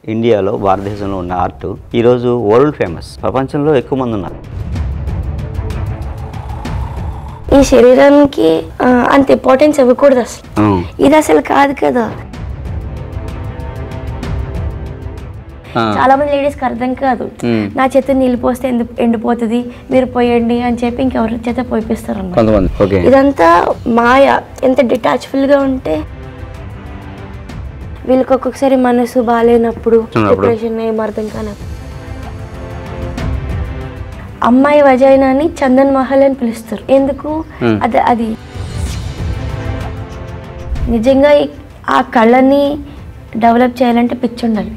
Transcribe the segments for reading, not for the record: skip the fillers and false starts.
ఇండియాలో భారతదేశంలో ఉన్న ఆర్ట్ ఈరోజు వరల్డ్ ఫేమస్. ప్రపంచంలో ఎక్కువ మంది ఉన్నారు. ఈ శరీరానికి అంత ఇంపార్టెన్స్ ఇవ్వకూడదు అసలు. ఇది అసలు కాదు కదా. చాలా మంది లేడీస్కి అర్థం కాదు. నా చేత నీళ్ళు పోస్తే ఎండిపోతుంది, మీరు పోయండి అని చెప్పి ఇంకెవరి చేత పోయిస్తారు అన్నమాట. ఇదంతా మాయ. ఎంత డిటాచ్ఫుల్ గా ఉంటే వీళ్ళకి ఒక్కొక్కసారి మనసు బాగాలేనప్పుడు డిప్రెషన్ ఏం అర్థం కానప్పుడు అమ్మాయి వజైనాని చందన్ మహల్ అని పిలుస్తారు. ఎందుకు? అది నిజంగా ఆ కళ్ళని డెవలప్ చేయాలంటే పిచ్చి ఉండాలి.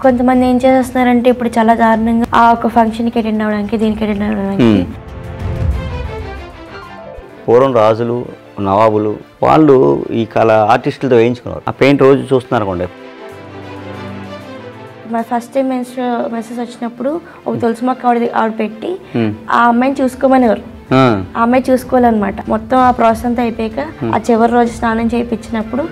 కొంతమంది ఏం చేస్తున్నారంటే ఇప్పుడు చాలా దారుణంగా ఆ ఒక ఫంక్షన్కి అటెండ్ అవ్వడానికి, దీనికి అటెండ్ అవ్వడానికి. పూర్వం రాజులు, నవాబులు వాళ్ళు ఈ కళ ఆర్టిస్టులతో వేయించుకున్నారు. ఆ పెయింట్ రోజు చూస్తున్నారు అనుకోండి. మా ఫస్ట్ టైం మెసేజ్ వచ్చినప్పుడు ఒక తులసి మొక్క ఆవిడ పెట్టి ఆ అమ్మాయిని చూసుకోమనేవారు. ఆ అమ్మాయి చూసుకోవాలన్నమాట. మొత్తం ఆ ప్రాసెస్ అంతా అయిపోయాక ఆ చివరి రోజు స్నానం చేయించినప్పుడు.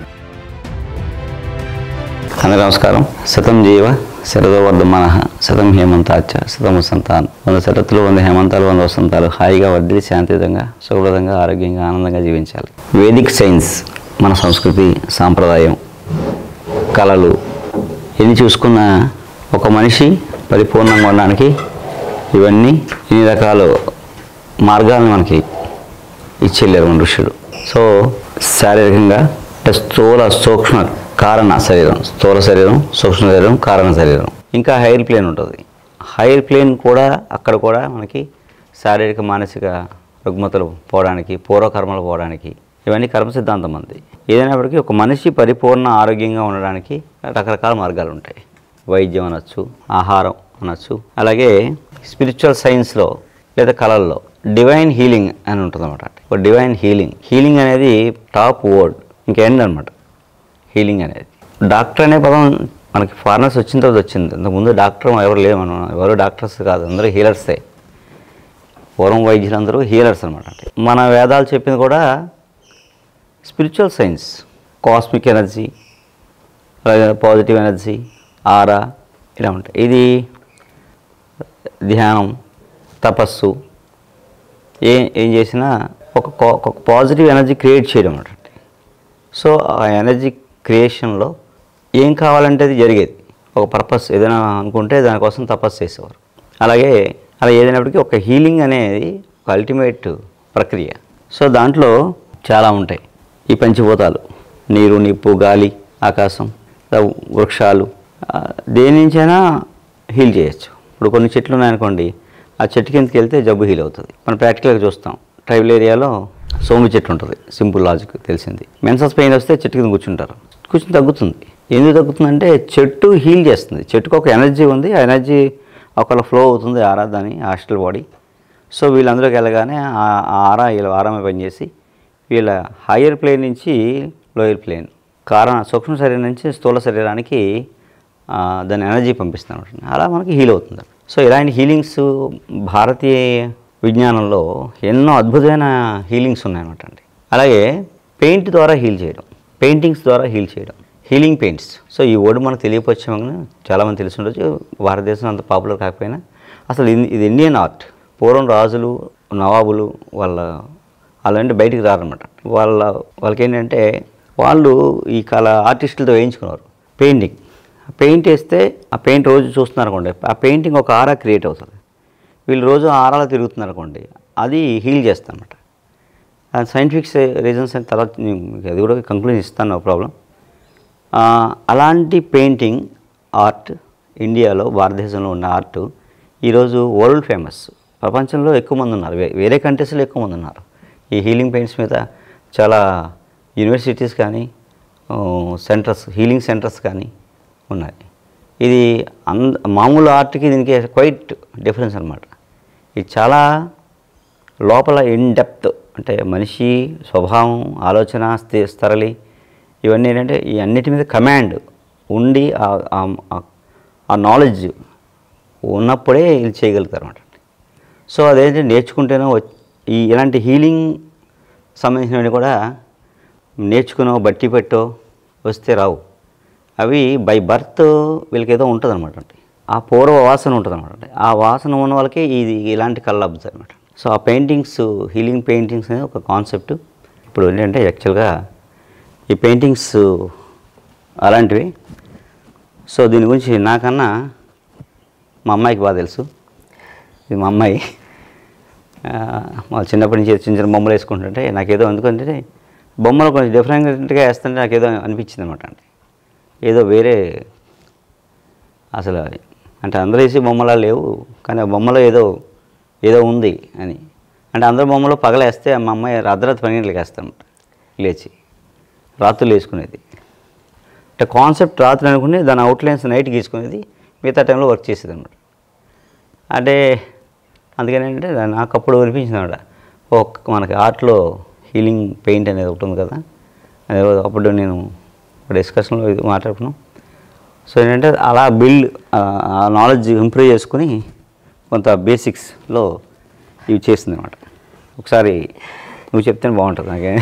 అందరికీ నమస్కారం. శతం జీవ శరదో వర్ధమానః, శతం హేమంతాచ్చ శతం వసంతాన్. 100 శరత్తులు, 100 హేమంతాలు, 100 వసంతాలు హాయిగా వర్ధిల్లి శాంతియుతంగా, సుఖప్రదంగా, ఆరోగ్యంగా, ఆనందంగా జీవించాలి. వేదిక్ సైన్స్ మన సంస్కృతి, సాంప్రదాయం, కళలు ఎన్ని చూసుకున్న ఒక మనిషి పరిపూర్ణంగా ఉండడానికి ఇవన్నీ ఇన్ని రకాల మార్గాలను మనకి ఇచ్చేళ్ళారు మన ఋషులు. సో శారీరకంగా స్థూల సూక్ష్మ కారణ శరీరం, స్థూల శరీరం, సూక్ష్మ శరీరం, కారణ శరీరం, ఇంకా హైర్ ప్లేన్ ఉంటుంది. హైర్ ప్లేన్ కూడా అక్కడ కూడా మనకి శారీరక మానసిక రుగ్మతలు పోవడానికి, పూర్వకర్మలు పోవడానికి, ఇవన్నీ కర్మ సిద్ధాంతం అంది. ఏదైనప్పటికీ ఒక మనిషి పరిపూర్ణ ఆరోగ్యంగా ఉండడానికి రకరకాల మార్గాలు ఉంటాయి. వైద్యం అనొచ్చు, ఆహారం అనొచ్చు, అలాగే స్పిరిచువల్ సైన్స్లో లేదా కళల్లో డివైన్ హీలింగ్ అని ఉంటుంది అనమాట. ఒక డివైన్ హీలింగ్ అనేది టాప్ వర్డ్, ఇంకేంటి అనమాట హీలింగ్ అనేది. డాక్టర్ అనే పదం మనకి ఫారినర్స్ వచ్చిన తర్వాత వచ్చింది. ఇంతకుముందు డాక్టర్ ఎవరు లేవు, మనం ఎవరు డాక్టర్స్ కాదు, అందరూ హీలర్సే. పూర్వం వైద్యులందరూ హీలర్స్ అనమాట. మన వేదాలు చెప్పింది కూడా స్పిరిచువల్ సైన్స్, కాస్మిక్ ఎనర్జీ, అలాగే పాజిటివ్ ఎనర్జీ, ఆరా, ఇలా ఉంటాయి. ఇది ధ్యానం, తపస్సు ఏం చేసినా ఒక పాజిటివ్ ఎనర్జీ క్రియేట్ చేయడం అన్నమాట. సో ఆ ఎనర్జీ క్రియేషన్లో ఏం కావాలంటే అది జరిగేది. ఒక పర్పస్ ఏదైనా అనుకుంటే దానికోసం తపస్సు చేసేవారు. అలాగే అలా ఏదైనప్పటికీ ఒక హీలింగ్ అనేది ఒక అల్టిమేట్ ప్రక్రియ. సో దాంట్లో చాలా ఉంటాయి. ఈ పంచభూతాలు, నీరు, నిప్పు, గాలి, ఆకాశం, వృక్షాలు, దేని నుంచైనా హీల్ చేయొచ్చు. ఇప్పుడు కొన్ని చెట్లు ఉన్నాయనుకోండి, ఆ చెట్టు కిందకి వెళ్తే జబ్బు హీల్ అవుతుంది. మనం ప్రాక్టికల్గా చూస్తాం. ట్రైబల్ ఏరియాలో సోము చెట్టు ఉంటుంది, సింపుల్ లాజిక్ తెలిసింది. మెన్సస్ పెయిన్ వస్తే చెట్టు కింద కూర్చుని తగ్గుతుంది. ఎందుకు తగ్గుతుందంటే చెట్టు హీల్ చేస్తుంది. చెట్టుకు ఒక ఎనర్జీ ఉంది, ఆ ఎనర్జీ ఒకళ్ళ ఫ్లో అవుతుంది ఆరాధాని హాస్టల్ బాడీ. సో వీళ్ళందరికీ వెళ్ళగానే ఆ ఆరా వీళ్ళ ఆరామే పనిచేసి వీళ్ళ హయ్యర్ ప్లేన్ నుంచి లోయర్ ప్లేన్, సూక్ష్మ శరీరం నుంచి స్థూల శరీరానికి దాని ఎనర్జీ పంపిస్తాం. అలా మనకి హీల్ అవుతుంది. సో ఇలాంటి హీలింగ్స్ భారతీయ విజ్ఞానంలో ఎన్నో అద్భుతమైన హీలింగ్స్ ఉన్నాయన్నమాట అండి. అలాగే పెయింట్ ద్వారా హీల్ చేయడం, పెయింటింగ్స్ ద్వారా హీల్ చేయడం, హీలింగ్ పెయింట్స్. సో ఈ వర్డ్ మనకు తెలియపరిచామని చాలామంది తెలిసి ఉండొచ్చు. భారతదేశం అంత పాపులర్ కాకపోయినా అసలు ఇది ఇండియన్ ఆర్ట్. పూర్వం రాజులు, నవాబులు వాళ్ళంటే బయటికి రారనమాట. వాళ్ళకి ఏంటంటే వాళ్ళు ఈ కళ ఆర్టిస్టులతో వేయించుకున్నారు. పెయింట్ వేస్తే ఆ పెయింట్ రోజు చూస్తున్నారు అనుకోండి, ఆ పెయింటింగ్ ఒక ఆరా క్రియేట్ అవుతుంది. వీళ్ళు రోజు ఆరాలో తిరుగుతున్నారు అనుకోండి, అది హీల్ చేస్తుంది అనమాట. సైంటిఫిక్ రీజన్స్ అని తర్వాత అది కూడా కంక్లూజన్ ఇస్తాను, నో ప్రాబ్లం. అలాంటి పెయింటింగ్ ఆర్ట్ ఇండియాలో, భారతదేశంలో ఉన్న ఆర్ట్ ఈరోజు వరల్డ్ ఫేమస్. ప్రపంచంలో ఎక్కువ మంది ఉన్నారు, వేరే కంట్రీస్లో ఎక్కువ మంది ఉన్నారు. ఈ హీలింగ్ పెయింట్స్ మీద చాలా యూనివర్సిటీస్ కానీ సెంటర్స్, హీలింగ్ సెంటర్స్ కానీ ఉన్నాయి. ఇది మామూలు ఆర్ట్కి దీనికి క్వైట్ డిఫరెన్స్ అనమాట. ఇది చాలా లోపల ఇన్ డెప్త్, అంటే మనిషి స్వభావం, ఆలోచన, స్థిరలి, ఇవన్నీ ఏంటంటే ఈ అన్నిటి మీద కమాండ్ ఉండి ఆ నాలెడ్జ్ ఉన్నప్పుడే ఇది చేయగలుగుతారు అన్నమాట. సో అదేంటంటే నేర్చుకుంటేనో ఇలాంటి హీలింగ్ సంబంధించినవి కూడా నేర్చుకునో బట్టి పెట్టో వస్తే రావు. అవి బై బర్త్ వీళ్ళకి ఏదో ఉంటుంది అనమాట అండి, ఆ పూర్వ వాసన ఉంటుంది అనమాట అండి. ఆ వాసన ఉన్న వాళ్ళకి ఇది ఇలాంటి కళ్ళు అబ్బుతాయి అనమాట. సో ఆ పెయింటింగ్స్, హీలింగ్ పెయింటింగ్స్ అనేది ఒక కాన్సెప్ట్. ఇప్పుడు ఏంటంటే యాక్చువల్గా ఈ పెయింటింగ్స్ అలాంటివి. సో దీని గురించి నాకన్నా మా అమ్మాయికి బాగా తెలుసు. ఇది మా అమ్మాయి మా చిన్నప్పటి నుంచి చిన్న చిన్న బొమ్మలు వేసుకుంటుంటే నాకేదో ఎందుకంటే బొమ్మలు కొంచెం డిఫరెంట్గా వేస్తుంటే నాకేదో అనిపించింది అనమాట అండి. ఏదో వేరే అసలు అంటే అందరూ వేసి బొమ్మలా లేవు, కానీ ఆ బొమ్మలో ఏదో ఉంది అని. అంటే అందరూ బొమ్మలో పగలేస్తే మా అమ్మాయి అర్ధరాత్రి 12 గంటలకు వేస్తానమాట లేచి, రాత్రులు వేసుకునేది. అంటే కాన్సెప్ట్ రాత్రి అనుకుని దాని అవుట్లైన్స్ నైట్ గీసుకునేది, మిగతా టైంలో వర్క్ చేసేది అనమాట. అంటే అందుకని ఏంటంటే నాకు అప్పుడు అనిపించింది అనమాట, మనకి ఆర్ట్లో హీలింగ్ పెయింట్ అనేది ఒకటి ఉంది కదా, అదే అప్పుడు నేను డిస్కషన్లో ఇది మాట్లాడుకున్నాం. సో ఏంటంటే అలా బిల్డ్ ఆ నాలెడ్జ్ ఇంప్రూవ్ చేసుకుని కొంత బేసిక్స్లో ఇవి చేస్తుంది అనమాట. ఒకసారి నువ్వు చెప్తే బాగుంటుంది నాకే.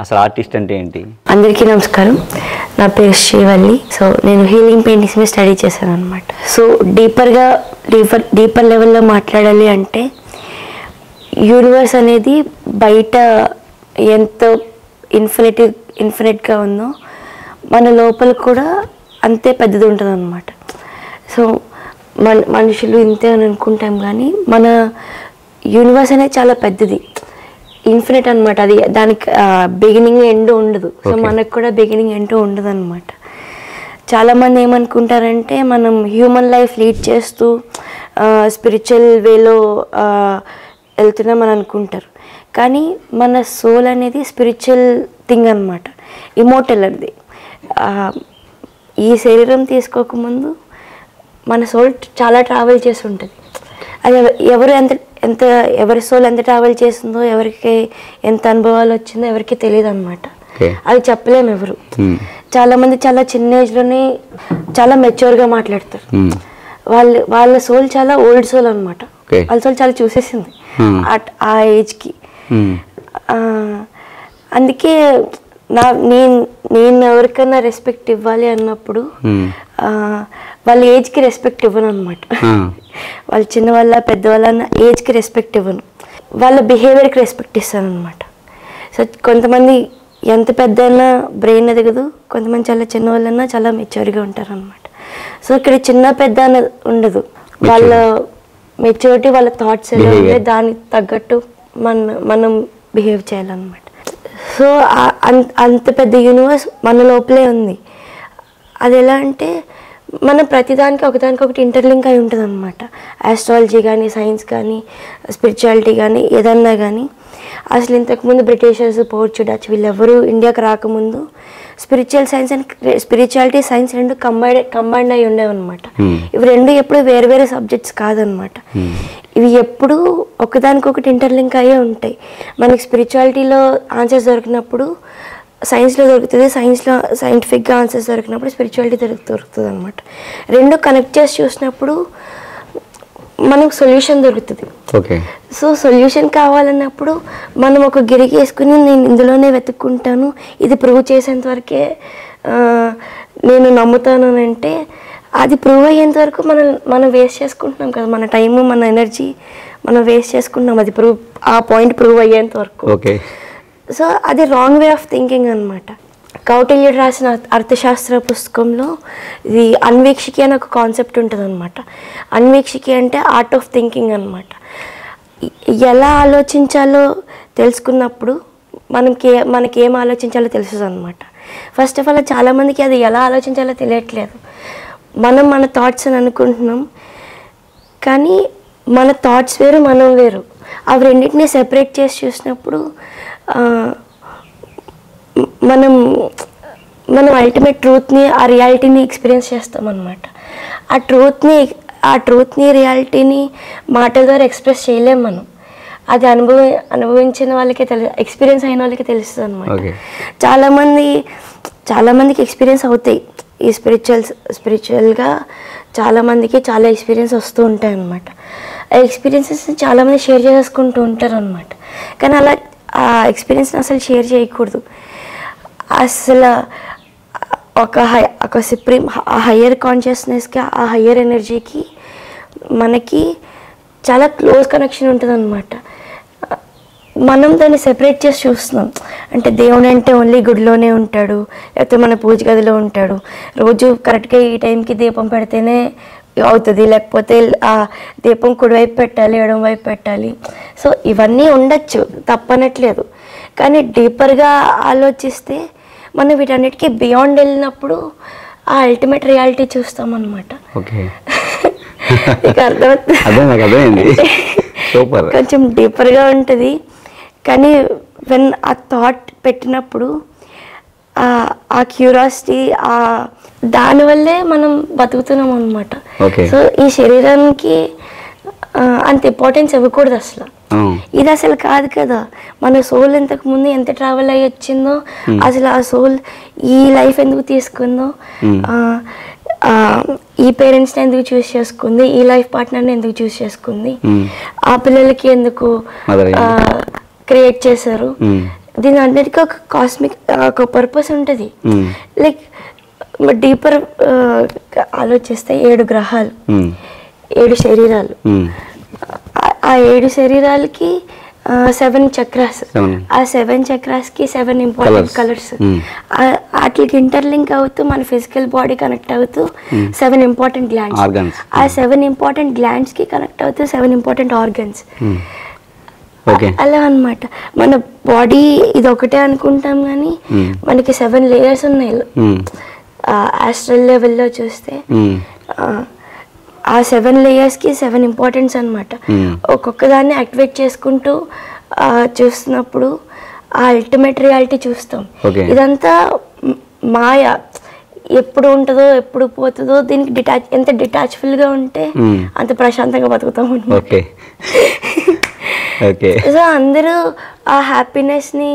అసలు ఆర్టిస్ట్ అంటే ఏంటి? అందరికీ నమస్కారం, నా పేరు శ్రీవల్లి. సో నేను హీలింగ్ పెయింటింగ్స్ మీద స్టడీ చేశాను అనమాట. సో డీపర్ లెవెల్లో మాట్లాడాలి అంటే యూనివర్స్ అనేది బయట ఎంత ఇన్ఫినిట్గా ఉందో మన లోపల కూడా అంతే పెద్దది ఉంటుంది అన్నమాట. సో మనుషులు ఇంతే అని అనుకుంటాం, కానీ మన యూనివర్స్ అనేది చాలా పెద్దది, ఇన్ఫినిట్ అనమాట. అది దానికి బిగినింగ్ ఎండ్ ఉండదు. సో మనకు కూడా బిగినింగ్ ఎండ్ ఉండదు అనమాట. చాలామంది ఏమనుకుంటారంటే మనం హ్యూమన్ లైఫ్ లీడ్ చేస్తూ స్పిరిచువల్ వేలో వెళ్తున్నామని అనుకుంటారు, కానీ మన సోల్ అనేది స్పిరిచువల్ థింగ్ అనమాట, ఇమోర్టల్. అది ఈ శరీరం తీసుకోకముందు మన సోల్ చాలా ట్రావెల్ చేసి ఉంటుంది. అది ఎవరి సోల్ ఎంత ట్రావెల్ చేస్తుందో, ఎవరికి ఎంత అనుభవాలు వచ్చిందో ఎవరికి తెలియదు అనమాట. అది చెప్పలేము ఎవరు. చాలామంది చాలా చిన్న ఏజ్లోనే చాలా మెచ్యూర్గా మాట్లాడతారు. వాళ్ళ సోల్ చాలా ఓల్డ్ సోల్ అనమాట. వాళ్ళ సోల్ చాలా చూసేసింది ఆ ఏజ్కి. అందుకే నేను ఎవరికైనా రెస్పెక్ట్ ఇవ్వాలి అన్నప్పుడు వాళ్ళ ఏజ్కి రెస్పెక్ట్ ఇవ్వను అనమాట. వాళ్ళు చిన్నవాళ్ళ పెద్దవాళ్ళ అన్న ఏజ్కి రెస్పెక్ట్ ఇవ్వను, వాళ్ళ బిహేవియర్కి రెస్పెక్ట్ ఇస్తాను అనమాట. సో కొంతమంది ఎంత పెద్ద అయినా బ్రెయిన్ ఎదగదు, కొంతమంది చాలా చిన్నవాళ్ళన్నా చాలా మెచ్యూర్గా ఉంటారు అనమాట. సో ఇక్కడ చిన్న పెద్ద అనేది ఉండదు, వాళ్ళ మెచ్యూరిటీ వాళ్ళ థాట్స్ ఎలా ఉంటే దానికి తగ్గట్టు మనం బిహేవ్ చేయాలన్నమాట. సో అంత పెద్ద యూనివర్స్ మన లోపలే ఉంది. అది ఎలా అంటే మనం ప్రతిదానికి ఒకదానికొకటి ఇంటర్లింక్ అయి ఉంటుంది అనమాట. ఆస్ట్రాలజీ కానీ, సైన్స్ కానీ, స్పిరిచువాలిటీ కానీ, ఏదన్నా కానీ. అసలు ఇంతకుముందు బ్రిటిషర్స్, పోర్చు, డచ్ వీళ్ళెవరూ ఇండియాకి రాకముందు స్పిరిచువాలిటీ, సైన్స్ రెండు కంబైండ్ అయి ఉండేవన్నమాట. ఇవి రెండు ఎప్పుడు వేరే సబ్జెక్ట్స్ కాదనమాట. ఇవి ఎప్పుడు ఒకదానికొకటి ఇంటర్లింక్ అయ్యే ఉంటాయి. మనకి స్పిరిచువాలిటీలో ఆన్సర్స్ దొరికినప్పుడు సైన్స్లో దొరుకుతుంది, సైన్స్లో సైంటిఫిక్గా ఆన్సర్స్ దొరికినప్పుడు స్పిరిచువాలిటీ దొరుకుతుంది అనమాట. రెండు కనెక్ట్ చేసి చూసినప్పుడు మనకు సొల్యూషన్ దొరుకుతుంది. సో సొల్యూషన్ కావాలన్నప్పుడు మనం ఒక గిరికి వేసుకుని నేను ఇందులోనే వెతుక్కుంటాను, ఇది ప్రూవ్ చేసేంత వరకే నేను నమ్ముతాను అని అంటే అది ప్రూవ్ అయ్యేంత వరకు మనం వేస్ట్ చేసుకుంటున్నాం కదా, మన టైము మన ఎనర్జీ మనం వేస్ట్ చేసుకుంటున్నాం. అది ఆ పాయింట్ ప్రూవ్ అయ్యేంత వరకు. సో అది రాంగ్ వే ఆఫ్ థింకింగ్ అనమాట. కౌటిల్యుడు రాసిన అర్థశాస్త్ర పుస్తకంలో ఇది అన్వీక్షికి అని ఒక కాన్సెప్ట్ ఉంటుంది అనమాట. అన్వీక్షికి అంటే ఆర్ట్ ఆఫ్ థింకింగ్ అనమాట. ఎలా ఆలోచించాలో తెలుసుకున్నప్పుడు మనకేం ఆలోచించాలో తెలుస్తుంది అనమాట. ఫస్ట్ ఆఫ్ ఆల్ చాలామందికి అది ఎలా ఆలోచించాలో తెలియట్లేదు. మన థాట్స్ అని అనుకుంటున్నాం, కానీ మన థాట్స్ వేరు, మనం వేరు. అవి రెండింటినీ సెపరేట్ చేసి చూసినప్పుడు మనం అల్టిమేట్ ట్రూత్ని, ఆ రియాలిటీని ఎక్స్పీరియన్స్ చేస్తామన్నమాట. ఆ ట్రూత్ని రియాలిటీని మాటల ద్వారా ఎక్స్ప్రెస్ చేయలేము మనం. అది అనుభవించిన వాళ్ళకే ఎక్స్పీరియన్స్ అయిన వాళ్ళకి తెలుస్తుంది అనమాట. చాలామందికి ఎక్స్పీరియన్స్ అవుతాయి. ఈ స్పిరిచువల్గా చాలామందికి చాలా ఎక్స్పీరియన్స్ వస్తూ ఉంటాయి అన్నమాట. ఆ ఎక్స్పీరియన్సెస్ చాలామంది షేర్ చేసుకుంటూ ఉంటారు అనమాట. కానీ అలా ఆ ఎక్స్పీరియన్స్ని అసలు షేర్ చేయకూడదు. అసలు ఒక సుప్రీం హయ్యర్ కాన్షియస్నెస్కి, ఆ హయ్యర్ ఎనర్జీకి మనకి చాలా క్లోజ్ కనెక్షన్ ఉంటుంది అనమాట. మనం దాన్ని సెపరేట్ చేసి చూస్తున్నాం. అంటే దేవుడు అంటే ఓన్లీ గుడిలోనే ఉంటాడు, లేకపోతే మన పూజ గదిలో ఉంటాడు, రోజు కరెక్ట్గా ఈ టైంకి దీపం పెడితేనే అవుతుంది, లేకపోతే ఆ దీపం కుడివైపు పెట్టాలి, ఎడమ వైపు పెట్టాలి. సో ఇవన్నీ ఉండొచ్చు, తప్పనట్లేదు. కానీ డీపర్గా ఆలోచిస్తే మనం వీటన్నిటికీ బియాండ్ వెళ్ళినప్పుడు ఆ అల్టిమేట్ రియాలిటీ చూస్తాం అన్నమాట. ఇక అర్థమైంది. కొంచెం డీపర్గా ఉంటుంది. కానీ వెన్ ఆ థాట్ పెట్టినప్పుడు ఆ క్యూరియాసిటీ, దానివల్లే మనం బతుకుతున్నాం అన్నమాట. సో ఈ శరీరానికి అంత ఇంపార్టెన్స్ ఇవ్వకూడదు అసలు. ఇది అసలు కాదు కదా. మన సోల్ ఇంతకు ముందు ఎంత ట్రావెల్ అయ్యి వచ్చిందో, అసలు ఆ సోల్ ఈ లైఫ్ ఎందుకు తీసుకుందో, ఈ పేరెంట్స్ని ఎందుకు చూస్ చేసుకుంది, ఈ లైఫ్ పార్ట్నర్ని ఎందుకు చూస్ చేసుకుంది, ఆ పిల్లలకి ఎందుకు క్రియేట్ చేశారు, దీని అన్నిటికీ ఒక కాస్మిక్ ఒక పర్పస్ ఉంటుంది. లైక్ డీపర్ ఆలోచిస్తే 7 గ్రహాలు, 7 శరీరాలు, ఆ 7 శరీరాలకి 7 చక్రాస్, ఆ 7 చక్రాస్కి 7 ఇంపార్టెంట్ కలర్స్, వాటికి ఇంటర్లింక్ అవుతూ మన ఫిజికల్ బాడీ కనెక్ట్ అవుతూ 7 ఇంపార్టెంట్ గ్లాండ్స్, ఆ 7 ఇంపార్టెంట్ గ్లాండ్స్కి కనెక్ట్ అవుతూ 7 ఇంపార్టెంట్ ఆర్గన్స్. అలా అన్నమాట. మన బాడీ ఇది ఒకటే అనుకుంటాం, కానీ మనకి 7 లేయర్స్ ఉన్నాయి. ఆస్ట్రల్ లెవెల్లో చూస్తే ఆ 7 లేయర్స్కి 7 ఇంపార్టెన్స్ అనమాట. ఒక్కొక్క దాన్ని యాక్టివేట్ చేసుకుంటూ చూస్తున్నప్పుడు ఆ అల్టిమేట్ రియాలిటీ చూస్తాం. ఇదంతా మాయ, ఎప్పుడు ఉంటుందో ఎప్పుడు పోతుందో, దీనికి ఎంత డిటాచ్ఫుల్గా ఉంటే అంత ప్రశాంతంగా బతుకుతాం అనమాట. సో అందరూ ఆ హ్యాపీనెస్ని,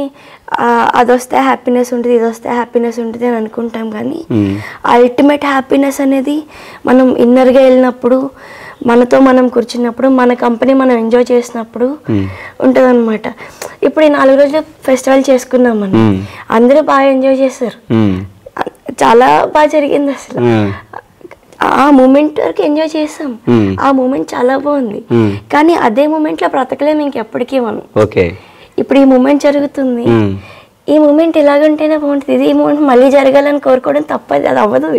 అది వస్తే హ్యాపీనెస్ ఉంటుంది, ఇది వస్తే హ్యాపీనెస్ ఉంటుంది అని అనుకుంటాం. కానీ అల్టిమేట్ హ్యాపీనెస్ అనేది మనం ఇన్నర్గా వెళ్ళినప్పుడు, మనతో మనం కూర్చున్నప్పుడు, మన కంపెనీ మనం ఎంజాయ్ చేసినప్పుడు ఉంటుంది అనమాట. ఇప్పుడు ఈ 4 రోజులు ఫెస్టివల్ చేసుకున్నాం మనం, అందరూ బాగా ఎంజాయ్ చేశారు, చాలా బాగా జరిగింది. అసలు ఆ మూమెంట్ వరకు ఎంజాయ్ చేసాం, ఆ మూమెంట్ చాలా బాగుంది. కానీ అదే మూమెంట్లో బ్రతకలేము ఇంకెప్పటికీ మనం. ఇప్పుడు ఈ మూమెంట్ జరుగుతుంది, ఈ మూమెంట్ ఇలాగంటేనే బాగుంటుంది, ఈ మూమెంట్ మళ్ళీ జరగాలని కోరుకోవడం తప్పది, అది అవ్వదు.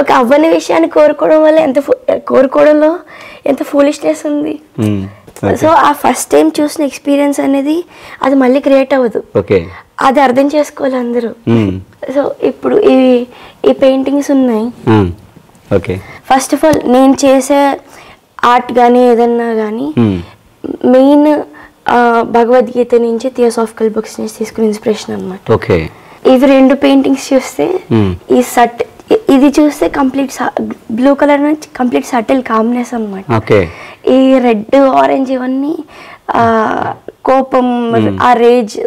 ఒక అవ్వని విషయాన్ని కోరుకోవడం వల్ల కోరుకోవడంలో ఎంత ఫూలిష్నెస్ ఉంది. సో ఆ ఫస్ట్ టైం చూసిన ఎక్స్పీరియన్స్ అనేది అది మళ్ళీ క్రియేట్ అవ్వదు, అది అర్థం చేసుకోవాలి అందరూ. సో ఇప్పుడు ఈ పెయింటింగ్స్ ఉన్నాయి. ఫస్ట్ ఆఫ్ ఆల్ నేను చేసే ఆర్ట్ కానీ ఏదన్నా కానీ మెయిన్ భగవద్గీత నుంచి, థియోసాఫికల్ బుక్స్ నుంచి తీసుకుని ఇన్స్పిరేషన్ అనమాట. ఇవి 2 పెయింటింగ్స్ చూస్తే, ఇది చూస్తే కంప్లీట్ బ్లూ కలర్ నుంచి కంప్లీట్ సటిల్ కామ్నెస్ అనమాట. ఈ రెడ్ ఆరెంజ్ ఇవన్నీ కోపం, ఆ రేజ్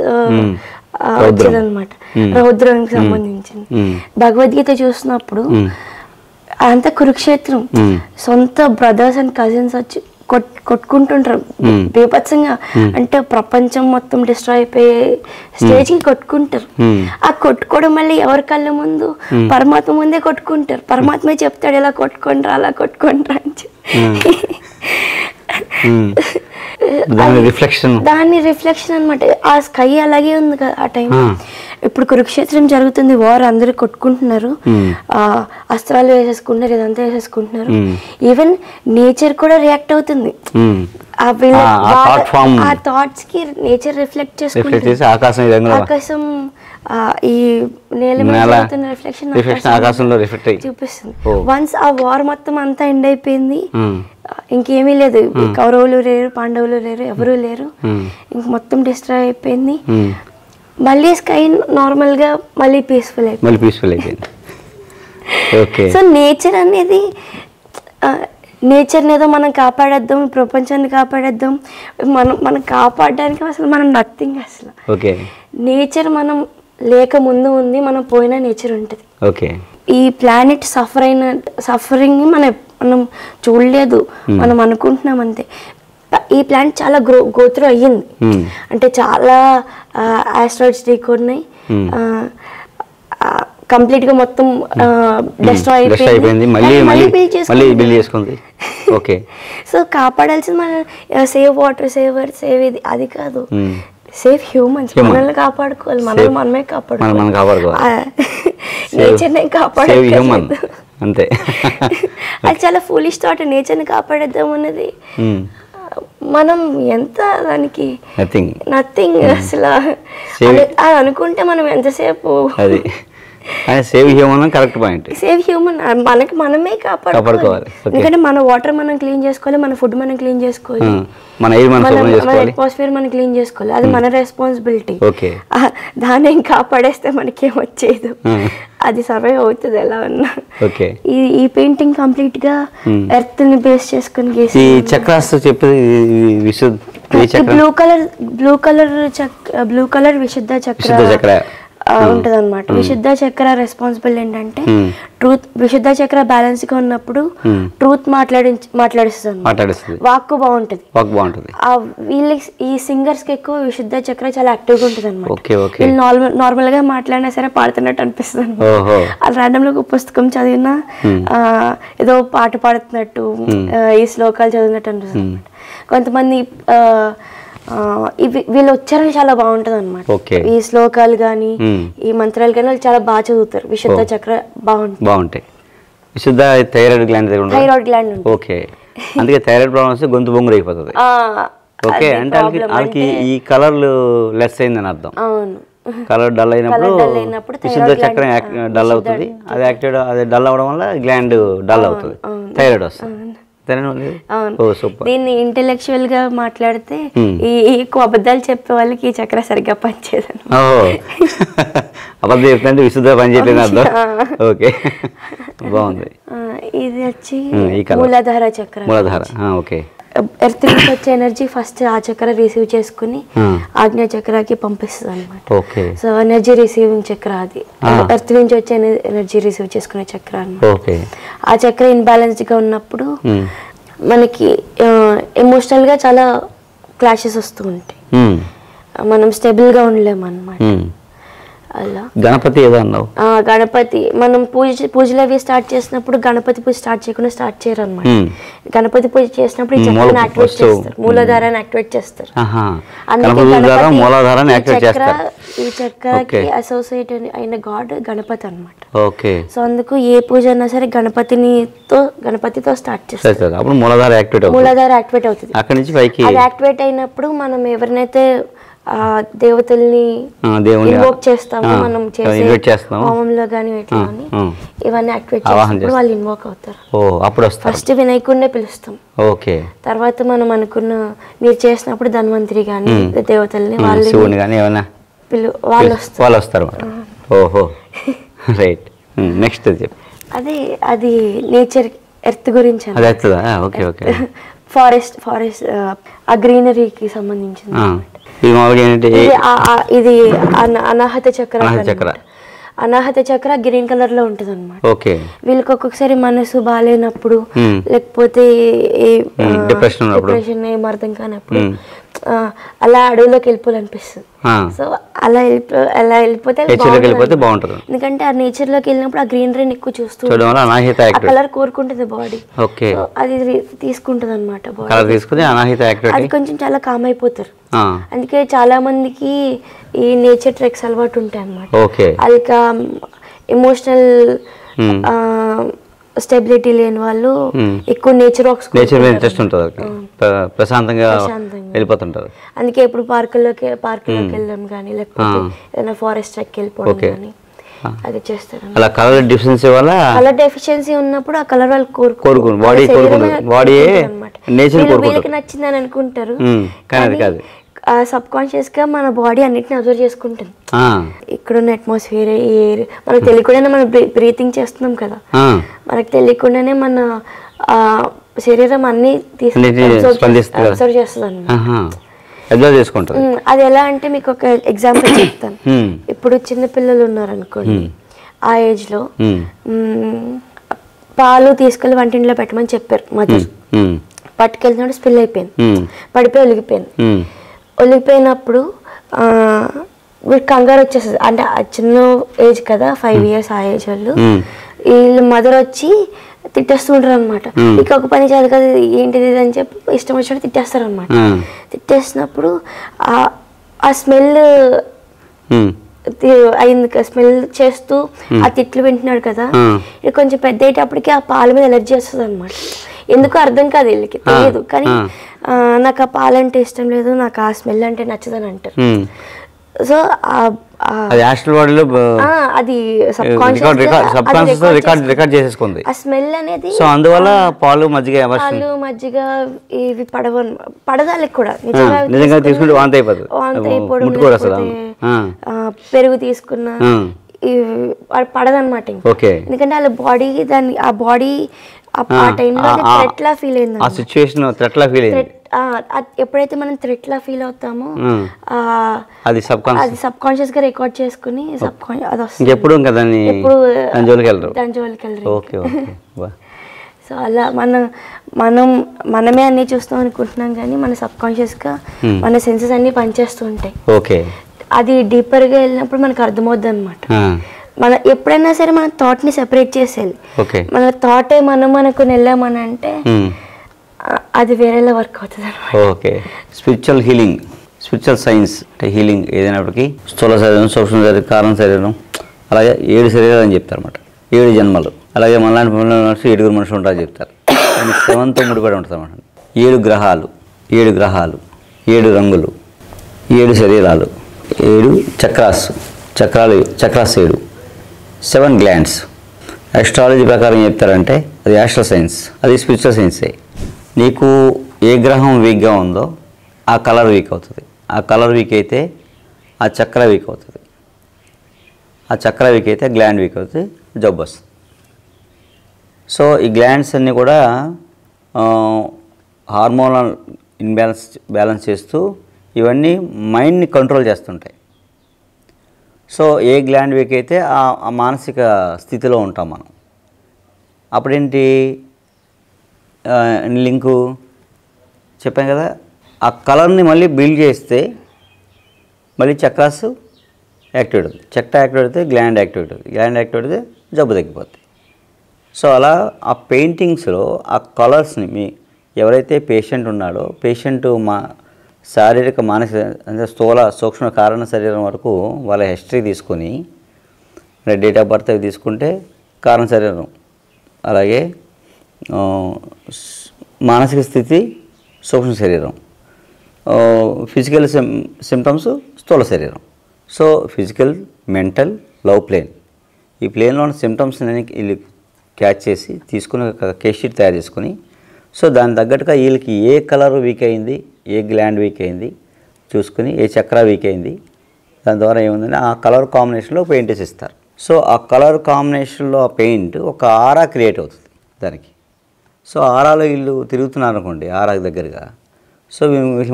వచ్చేదన్నమాట, రౌద్రానికి సంబంధించింది. భగవద్గీత చూసినప్పుడు అంత కురుక్షేత్రం, సొంత బ్రదర్స్ అండ్ కజిన్స్ వచ్చి కొట్టుకుంటుంటారు బీభత్సంగా. అంటే ప్రపంచం మొత్తం డిస్ట్రాయ్ అయిపోయే స్టేజ్కి కొట్టుకుంటారు. ఆ కొట్టుకోవడం మళ్ళీ ఎవరి కళ్ళ ముందు, పరమాత్మ ముందే కొట్టుకుంటారు. పరమాత్మ చెప్తాడు ఇలా కొట్టుకుంటారా, అలా కొట్టుకుంటారా అని చెప్పి. దాని రిఫ్లెక్షన్ అనమాట. ఆ స్కై అలాగే ఉంది కదా ఆ టైం. ఇప్పుడు కురుక్షేత్రం జరుగుతుంది, వార్, అందరూ కొట్టుకుంటున్నారు, అస్త్రాలు వేసేసుకుంటున్నారు, ఇదంతా వేసేసుకుంటున్నారు. ఈవెన్ నేచర్ కూడా రియాక్ట్ అవుతుంది. ఆ థాట్స్ కి నేచర్ రిఫ్లెక్ట్ చేసుకుంటుంది. ఆకాశం ఈ నేల మీద రిఫ్లెక్షన్ చూపిస్తుంది. వన్స్ ఆ వార్ మొత్తం అంతా ఎండ్ అయిపోయింది, ఇంకేమీ లేదు, కౌరవులు లేరు, పాండవులు లేరు, ఎవరూ లేరు, ఇంక మొత్తం డిస్ట్రాయ్ అయిపోయింది. మళ్ళీ స్కై నార్మల్ గా మళ్ళీ పీస్ఫుల్ అయిపోయింది. సో నేచర్ అనేది, నేచర్ని ఏదో మనం కాపాడేద్దాం, ప్రపంచాన్ని కాపాడేద్దాం, మనం కాపాడడానికి అసలు మనం నథింగ్. అసలు నేచర్ మనం లేక ముందు ఉంది, మనం పోయినా నేచర్ ఉంటుంది. ఈ ప్లానెట్ సఫరింగ్ మనం చూడలేదు, మనం అనుకుంటున్నాం అంతే. ఈ ప్లాంట్ చాలా గోత్రూ అయ్యింది. అంటే చాలా ఆస్ట్రాయిడ్స్ ఢీకొన్నాయి, కంప్లీట్ గా మొత్తం డిస్ట్రాయ్ అయిపోయింది, మళ్ళీ బిల్డ్ చేసుకుంది. ఓకే. సో కాపాడాల్సింది మన సేవ్ వాటర్, సేవ్ ఇది అది కాదు, సేవ్ హ్యూమన్స్. మనల్ని కాపాడుకోవాలి, మనమే కాపాడుకోవాలి, నేచర్ని కాపాడాలి. అంతే. అది చాలా ఫూలిష్ థాట్, నేచర్ని కాపాడేద్దాం అన్నది. మనం ఎంత దానికి నథింగ్ అసలు అది అనుకుంటే మనం ఎంతసేపు save human correct point. Save human మనమే కాపాడుకోవాలి. ఎందుకంటే మన వాటర్ మనం క్లీన్ చేసుకోవాలి, మన ఫుడ్ మనం క్లీన్ చేసుకోవాలి, మన అట్మాస్ఫియర్ మనం క్లీన్ చేసుకోవాలి. అది మన రెస్పాన్సిబిలిటీ. దాన్ని కాపాడేస్తే మనకేం వచ్చేది, అది సర్వైవ్ అవుతుంది ఎలా ఉన్నా. ఈ పెయింటింగ్ కంప్లీట్ గా ఎర్త్ ని బేస్ చేసుకుని బ్లూ కలర్ విశుద్ధ చక్ర ఉంటది అనమాట. విశుద్ధ చక్ర రెస్పాన్సిబుల్ ఏంటంటే విశుద్ధ చక్ర బ్యాలెన్స్ గా ఉన్నప్పుడు ట్రూత్ మాట్లాడిస్తుంది, వాక్కు బాగుంటది. వీళ్ళకి ఈ సింగర్స్ కి ఎక్కువ విశుద్ధ చక్ర చాలా యాక్టివ్ గా ఉంటది అనమాట. వీళ్ళు నార్మల్ గా మాట్లాడినా సరే పాడుతున్నట్టు అనిపిస్తుంది. అది ర్యాండమ్ లో ఒక పుస్తకం చదివినా ఏదో పాట పాడుతున్నట్టు, ఈ శ్లోకాలు చదివినట్టు అనిపిస్తుంది అనమాట. కొంతమంది వీళ్ళ ఉచ్చారణ చాలా బాగుంటది అనమాట. ఈ శ్లోకాలు గానీ ఈ మంత్రాలు కానీ వాళ్ళు చాలా బాగా చదువుతారు. విశుద్ధ చక్ర బాగుంటాయి. విశుద్ధ థైరాయిడ్ గ్లాండ్. ఓకే. అందుకే థైరాయిడ్ ప్రాబ్లమ్స్ గొంతు బొంగురు అయిపోతుంది. ఓకే. అంటే వాళ్ళకి ఈ కలర్లు లెస్ అయిందని అర్థం. అవును. కలర్ డల్ అయినప్పుడు విశుద్ధ చక్రం డల్ అవుతుంది. అది యాక్టివ్, అది డల్ అవడం వల్ల గ్లాండ్ డల్ అవుతుంది, థైరాయిడ్ వస్తుంది. దీన్ని ఇంటెలెక్చువల్ గా మాట్లాడితే ఈ అబద్ధాలు చెప్పే వాళ్ళకి ఈ చక్ర సరిగ్గా పనిచేయదు. అబద్ధం చెప్తే విశుద్ధ పని చేయలేదు అర్థం. ఓకే, బాగుంది. ఇది వచ్చి మూలాధార చక్ర. ఓకే. ఎర్త్ నుంచి వచ్చే ఎనర్జీ ఫస్ట్ ఆ చక్ర రిసీవ్ చేసుకుని ఆజ్ఞా చక్రాకి పంపిస్తుంది అనమాట. సో ఎనర్జీ రిసీవింగ్ చక్ర అది. ఎర్త్ నుంచి వచ్చే ఎనర్జీ రిసీవ్ చేసుకునే చక్ర అనమాట. ఆ చక్ర ఇన్బ్యాలెన్స్డ్ గా ఉన్నప్పుడు మనకి ఎమోషనల్ గా చాలా క్లాషెస్ వస్తూ ఉంటాయి, మనం స్టేబుల్ గా ఉండలేము అనమాట. అలా గణపతి ఏదో అన్నావు. గణపతి మనం పూజలు అవి స్టార్ట్ చేసినప్పుడు గణపతి పూజ స్టార్ట్ చేయకుండా స్టార్ట్ చేయరు అనమాట. గణపతి పూజ చేసినప్పుడు ఈ చక్రాన్ని యాక్టివేట్ చేస్తారు, మూలాధారాన్ని యాక్టివేట్ చేస్తారు. ఈ చక్రకి అసోసియేట్ అయిన గాడ్ గణపతి అనమాట. సో అందుకు ఏ పూజ అయినా సరే గణపతితో స్టార్ట్ చేస్తారు. మూలాధార యాక్టివేట్ అవుతుంది. అది యాక్టివేట్ అయినప్పుడు మనం ఎవరినైతే దేవతల్ని ఇన్వోక్ చేస్తాము, మనం చేసే హోమంలో కానీ ఇట్లా కానీ ఇవన్నీ యాక్టివేట్ చేసినప్పుడు వాళ్ళు ఇన్వోక్ అవుతారు. ఫస్ట్ వినాయకుడినే పిలుస్తాం. తర్వాత మనం అనుకున్న మీరు చేసినప్పుడు ధన్వంతరి కానీ దేవతల్ని వాళ్ళు వస్తారు. నెక్స్ట్ అదే అది నేచర్ ఎర్త్ గురించి, ఫారెస్ట్ ఆ గ్రీనరీకి సంబంధించింది. ఇది అనాహత చక్ర. అనాహత చక్ర గ్రీన్ కలర్ లో ఉంటది అనమాట. వీళ్ళకి ఒక్కొక్కసారి మనసు బాగాలేనప్పుడు, లేకపోతే డిప్రెషన్ ఏం అర్థం కానప్పుడు అలా అడవిలోకి వెళ్ళిపోవాలనిపిస్తుంది. సో అలా వెళ్ళిపోతే బాగుంటుంది. ఎందుకంటే ఆ నేచర్ లోకి వెళ్ళినప్పుడు ఆ గ్రీనరీని ఎక్కువ చూస్తూ ఆ కలర్ కోరుకుంటుంది బాడీ, అది తీసుకుంటుంది అనమాట బాడీ. అది కొంచెం చాలా కామ్ అయిపోతారు. అందుకే చాలా మందికి ఈ నేచర్ ట్రెక్స్ అలవాటు ఉంటాయి అనమాట. అది ఎమోషనల్ స్టెబిలిటీ లేని వాళ్ళు ఎక్కువ నేచర్ వాక్స్ ఇంట్రెస్ట్ ఉంటుంది, ప్రశాంతంగా వెళ్ళిపోతుంటారు. అందుకే ఇప్పుడు పార్కుల్లోకి వెళ్ళడం కానీ, లేకపోతే ఏదైనా ఫారెస్ట్ ట్రెక్ వెళ్ళిపోవడం కానీ అది చేస్తారు. అలా కలర్ డెఫిషియన్సీ ఉన్నప్పుడు ఆ కలర్ వాళ్ళు వీళ్ళకి నచ్చిందని అనుకుంటారు. సబ్ కాన్షియస్ గా మన బాడీ అన్నిటిని అబ్జర్వ్ చేసుకుంటుంది. ఇక్కడున్న అట్మాస్ఫియర్, ఎయిర్ మనకు తెలియకుండానే మనం బ్రీతింగ్ చేస్తున్నాం కదా, మనకు తెలియకుండానే మన శరీరం అన్ని అబ్జర్వ్ చేస్తుంది అన్నమాట. అది ఎలా అంటే మీకు ఒక ఎగ్జాంపుల్ చెప్తాను. ఇప్పుడు చిన్న పిల్లలు ఉన్నారనుకోండి, ఆ ఏజ్ లో పాలు తీసుకెళ్లి వంటింట్లో పెట్టమని చెప్పారు మదర్. పట్టుకెళ్తున్నప్పుడు స్పిల్ అయిపోయింది, పడిపోయి ఒలిగిపోయినప్పుడు వీళ్ళు కంగారు వచ్చేస్తుంది. అంటే చిన్న ఏజ్ కదా, 5 years ఆ ఏజ్ వాళ్ళు. వీళ్ళు మదర్ వచ్చి తిట్టేస్తుంటారు అనమాట. ఇక ఒక పని చేయాలి కదా, ఏంటిది అని చెప్పి ఇష్టం వచ్చినట్టు తిట్టేస్తారు అనమాట. తిట్టేసినప్పుడు ఆ స్మెల్ అయింది, స్మెల్ చేస్తూ ఆ తిట్లు వింటున్నాడు కదా, ఇది కొంచెం పెద్ద అయ్యేటప్పటికి ఆ పాల మీద ఎలర్జీ వస్తుంది అనమాట. ఎందుకు అర్థం కాదు, వీళ్ళకి తెలియదు. కానీ నాకు ఆ పాలంటే ఇష్టం లేదు, నాకు ఆ స్మెల్ అంటే నచ్చదని అంటారు. సో అది రికార్డ్ చేసేసుకుంది ఆ స్మెల్ అనేది. సో అందువల్ల పాలు మజ్జిగ ఇవి పడదాలకి కూడా నిజంగా తీసుకుంటే వాంతి అయిపోతుంది, పెరుగు తీసుకున్నా పడదనమాట. ఎందుకంటే వాళ్ళ బాడీ ఆ బాడీ ఆ టైంలో థ్రెట్లా ఫీల్ అయింది, ఆ సిచ్యువేషన్ థ్రెట్లా ఫీల్ అయింది. ఎప్పుడైతే మనం థ్రెట్లా ఫీల్ అవుతామో అది సబ్ కాన్షియస్ గా రికార్డ్ చేసుకుని అది వస్తుంది. ఎప్పుడు దాని జోలికి వెళ్ళరు. సో అలా మనమే అన్ని చూస్తాం అనుకుంటున్నాం, కానీ మన సబ్ కాన్షియస్ గా మన సెన్సెస్ అన్ని పనిచేస్తూ ఉంటాయి. అది డీపర్ గా వెళ్ళినప్పుడు మనకు అర్థమవుద్ది అనమాట. మన ఎప్పుడైనా సరే మన థాట్ ని సెపరేట్ చేసేయాలి. మన థాటే మనకు వెళ్ళామని అంటే అది వేరేలా వర్క్ అవుతుంది అనమాట. స్పిరిచువల్ హీలింగ్, స్పిరిచువల్ సైన్స్ అంటే హీలింగ్ ఏదైనప్పటికీ స్థూల శరీరం, సూక్ష్మ శరీరం, కారణ శరీరం, అలాగే 7 శరీరాలు అని చెప్తారు అనమాట. 7 జన్మలు. అలాగే మనలాంటి 7 మనుషులు ఉంటారని చెప్తారు. కానీ శవంతో ముడిపడి ఉంటుంది అనమాట. 7 గ్రహాలు, 7 రంగులు, 7 శరీరాలు, 7 చక్రాస్, చక్రాలు 7 గ్లాండ్స్. ఆస్ట్రాలజీ ప్రకారం చెప్తారంటే అది యాస్ట్రల్ సైన్స్, అది స్పిరిచువల్ సైన్సే. నీకు ఏ గ్రహం వీక్గా ఉందో ఆ కలర్ వీక్ అవుతుంది, ఆ కలర్ వీక్ అయితే ఆ చక్ర వీక్ అవుతుంది, ఆ చక్ర వీక్ అయితే గ్లాండ్ వీక్ అవుతుంది, జబ్బు వస్తుంది. సో ఈ గ్లాండ్స్ అన్నీ కూడా హార్మోనల్ బ్యాలెన్స్ చేస్తూ ఇవన్నీ మైండ్ని కంట్రోల్ చేస్తుంటాయి. సో ఏ గ్లాండ్ వీక్ అయితే ఆ మానసిక స్థితిలో ఉంటాం మనం. అప్పుడేంటి లింకు చెప్పాం కదా, ఆ కలర్ని మళ్ళీ బిల్డ్ చేస్తే మళ్ళీ చక్రాస్ యాక్టివేట్ అవుతుంది, చక్ర యాక్టివేట్ అయితే గ్లాండ్ యాక్టివేట్ అవుతుంది, గ్లాండ్ యాక్టివేట్ అయితే జబ్బు తగ్గిపోతుంది. సో అలా ఆ పెయింటింగ్స్లో ఆ కలర్స్ని ఎవరైతే పేషెంట్ ఉన్నాడో, పేషెంట్ శారీరక మానసిక అంటే స్థూల సూక్ష్మ కారణ శరీరం వరకు వాళ్ళ హిస్టరీ తీసుకొని డేట్ ఆఫ్ బర్త్ అవి తీసుకుంటే కారణ శరీరం, అలాగే మానసిక స్థితి సూక్ష్మ శరీరం, ఫిజికల్ సిమ్టమ్స్ స్థూల శరీరం. So physical, mental, love plane, ఈ ప్లేన్లో ఉన్న సిమ్టమ్స్ని వీళ్ళు క్యాచ్ చేసి తీసుకుని ఒక కేస్ షీట్ తయారు చేసుకుని, సో దాని తగ్గట్టుగా వీళ్ళకి ఏ కలర్ వీక్ అయింది, ఏ గ్లాండ్ వీక్ అయింది చూసుకుని, ఏ చక్ర వీక్ అయింది, దాని ద్వారా ఏముందంటే ఆ కలర్ కాంబినేషన్లో పెయింట్ వేసి ఇస్తారు. సో ఆ కలర్ కాంబినేషన్లో ఆ పెయింట్ ఒక ఆరా క్రియేట్ అవుతుంది దానికి. సో ఆరాలో వీళ్ళు తిరుగుతున్నారు అనుకోండి, ఆరాకి దగ్గరగా, సో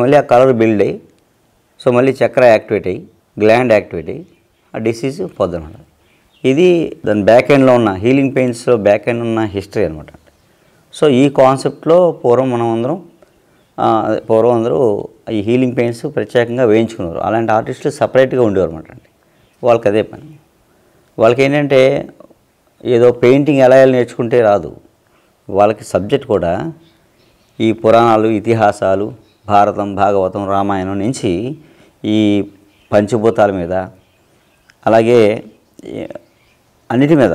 మళ్ళీ ఆ కలర్ బిల్డ్ అయ్యి, సో మళ్ళీ చక్ర యాక్టివేట్ అయ్యి, గ్లాండ్ యాక్టివేట్ అయ్యి ఆ డిసీజ్ పొద్దున. ఇది దాని బ్యాక్ ఎండ్లో ఉన్న హీలింగ్ పెయిన్స్లో బ్యాక్ ఎండ్ ఉన్న హిస్టరీ అనమాట. సో ఈ కాన్సెప్ట్లో పూర్వం అందరూ ఈ హీలింగ్ పెయిన్స్ ప్రత్యేకంగా వేయించుకున్నారు. అలాంటి ఆర్టిస్టులు సపరేట్గా ఉండేవారు అనమాట అండి. వాళ్ళకి అదే పని. వాళ్ళకి ఏంటంటే ఏదో పెయింటింగ్ ఎలా నేర్చుకుంటే రాదు, వాళ్ళకి సబ్జెక్ట్ కూడా ఈ పురాణాలు, ఇతిహాసాలు, భారతం, భాగవతం, రామాయణం నుంచి ఈ పంచభూతాల మీద, అలాగే అన్నిటి మీద,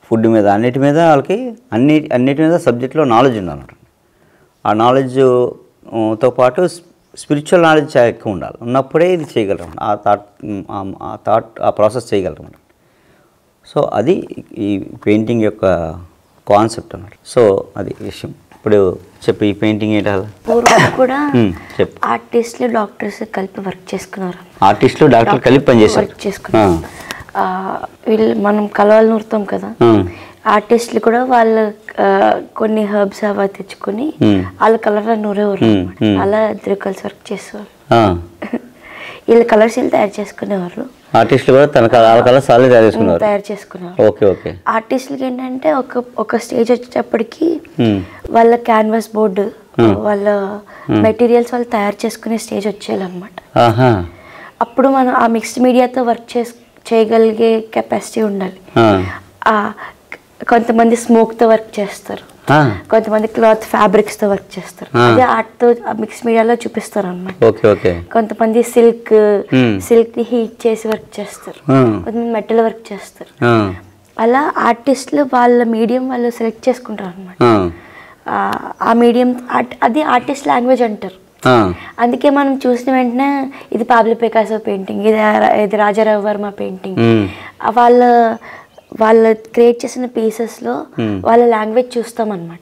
ఫుడ్ మీద, అన్నిటి మీద వాళ్ళకి అన్నిటి మీద సబ్జెక్ట్లో నాలెడ్జ్ ఉండాలన్నమాట. ఆ నాలెడ్జ్తో పాటు స్పిరిచువల్ నాలెడ్జ్ చాలా ఎక్కువ ఉండాలి. ఉన్నప్పుడే ఇది చేయగలరు, ఆ ప్రాసెస్ చేయగలరు. సో అది ఈ పెయింటింగ్ యొక్క కాన్సెప్ట్ అన్నమాట. సో అది విషయం. ఇప్పుడు చెప్పు, ఈ పెయింటింగ్ ఏంటాలి కూడా ఆర్టిస్టులు, డాక్టర్స్ కలిపి వర్క్ చేసుకున్నారు. ఆర్టిస్టులు, డాక్టర్లు కలిపి పనిచేశారు, వర్క్ చేసుకున్నారు. వీళ్ళు మనం కలవాళ్ళు నూరుతాం కదా, ఆర్టిస్టులు కూడా వాళ్ళు కొన్ని హర్బ్స్ అవి తెచ్చుకొని వాళ్ళ కలర్ నూరేవారు. అలా ఇద్దరు కలిసి వర్క్ చేసేవారు. వీళ్ళు కలర్స్ వీళ్ళు తయారు చేసుకునేవారు. ఆర్టిస్టులు కూడా తన కళ సాలే తయారు చేసుకున్నారు. Okay okay. ఆర్టిస్టులకి ఏంటంటే ఒక స్టేజ్ వచ్చేటప్పటికి వాళ్ళ క్యాన్వాస్ బోర్డు వాళ్ళ మెటీరియల్స్ వాళ్ళు తయారు చేసుకునే స్టేజ్ వచ్చేయాలన్నమాట. అప్పుడు మనం ఆ మిక్స్డ్ మీడియాతో వర్క్ చేయగలిగే కెపాసిటీ ఉండాలి. కొంతమంది స్మోక్తో వర్క్ చేస్తారు, కొంతమంది క్లాత్ ఫ్యాబ్రిక్స్తో వర్క్ చేస్తారు. అదే ఆర్ట్తో మిక్స్ మీడియాలో చూపిస్తారు అన్నమాట. కొంతమంది సిల్క్ ని హీట్ చేసి వర్క్ చేస్తారు, కొంతమంది మెటల్ వర్క్ చేస్తారు. అలా ఆర్టిస్టులు వాళ్ళ మీడియం వాళ్ళు సెలెక్ట్ చేసుకుంటారు అనమాట. ఆ మీడియం అది ఆర్టిస్ట్ లాంగ్వేజ్ అంటారు. అందుకే మనం చూసిన వెంటనే ఇది పాబ్లో పికాసో పెయింటింగ్, ఇది రాజారావు వర్మ పెయింటింగ్. వాళ్ళ క్రియేట్ చేసిన పీసెస్లో వాళ్ళ లాంగ్వేజ్ చూస్తాం అన్నమాట.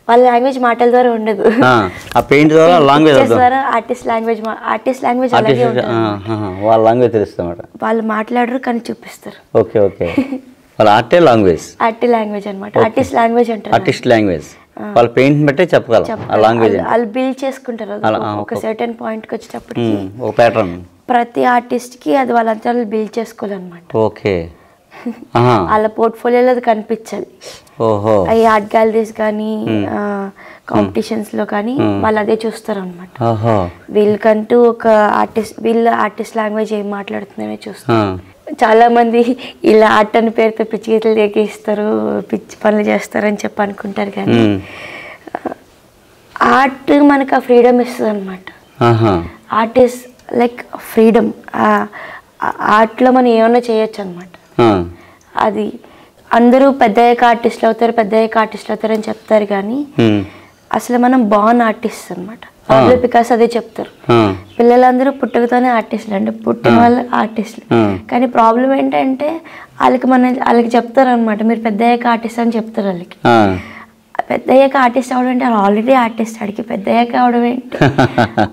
వాళ్ళ లాంగ్వేజ్ మాటల ద్వారా ఉండదు, ఆర్టిస్ట్ లాంగ్వేజ్ అలాగే ఉంటుంది. వాళ్ళ లాంగ్వేజ్ తెలుస్తుంది, వాళ్ళు మాట్లాడరు కానీ చూపిస్తారు. Okay okay. వాళ్ళ ఆర్టే లాంగ్వేజ్ అన్నమాట. ఆర్టిస్ట్ లాంగ్వేజ్ అంటారు. ఆర్టిస్ట్ లాంగ్వేజ్ వాళ్ళ పెయింట్ బట్టే చెప్పగలం ఆ లాంగ్వేజ్. వాళ్ళు బిల్డ్ చేసుకుంటారు ఒక సర్టెన్ పాయింట్కి వచ్చేటప్పటికి ఒక ప్యాటర్న్. ప్రతి ఆర్టిస్ట్కి అది వాళ్ళంతా బిల్డ్ చేసుకోవాలన్నమాట. ఓకే. వాళ్ళ పోర్ట్ఫోలియోలో అది కనిపించాలి. ఈ ఆర్ట్ గ్యాలరీస్ కానీ కాంపిటీషన్స్ లో కానీ వాళ్ళు అదే చూస్తారు అనమాట. వీళ్ళకంటూ ఒక ఆర్టిస్ట్ లాంగ్వేజ్ ఏం మాట్లాడుతుందనే చూస్తారు. చాలా మంది ఇలా ఆర్ట్ అని పేరుతో పిచ్చి గీతలు ఎక్కిస్తారు, పిచ్చి పనులు చేస్తారని చెప్పి అనుకుంటారు. కానీ ఆర్ట్ మనకు ఆ ఫ్రీడమ్ ఇస్తుంది అనమాట. Art is like freedom. ఆర్ట్లో మనం ఏమన్నా చేయొచ్చు అనమాట. అది అందరూ పెద్దయ్యాక ఆర్టిస్టులు అవుతారు అని చెప్తారు కానీ అసలు మనం బాన్ ఆర్టిస్ట్ అనమాట. పాబ్లో పికాసో అదే చెప్తారు, పిల్లలందరూ పుట్టుకతోనే ఆర్టిస్టులు అంటే పుట్టిన వాళ్ళు ఆర్టిస్టులు. కానీ ప్రాబ్లం ఏంటంటే వాళ్ళకి చెప్తారు అనమాట, మీరు పెద్దయ్యాక ఆర్టిస్ట్ అని చెప్తారు. వాళ్ళకి పెద్దయ్యాక ఆర్టిస్ట్ అవడం అంటే ఆల్రెడీ ఆర్టిస్ట్, ఆడికి పెద్దయ్యాక అవడం ఏంటి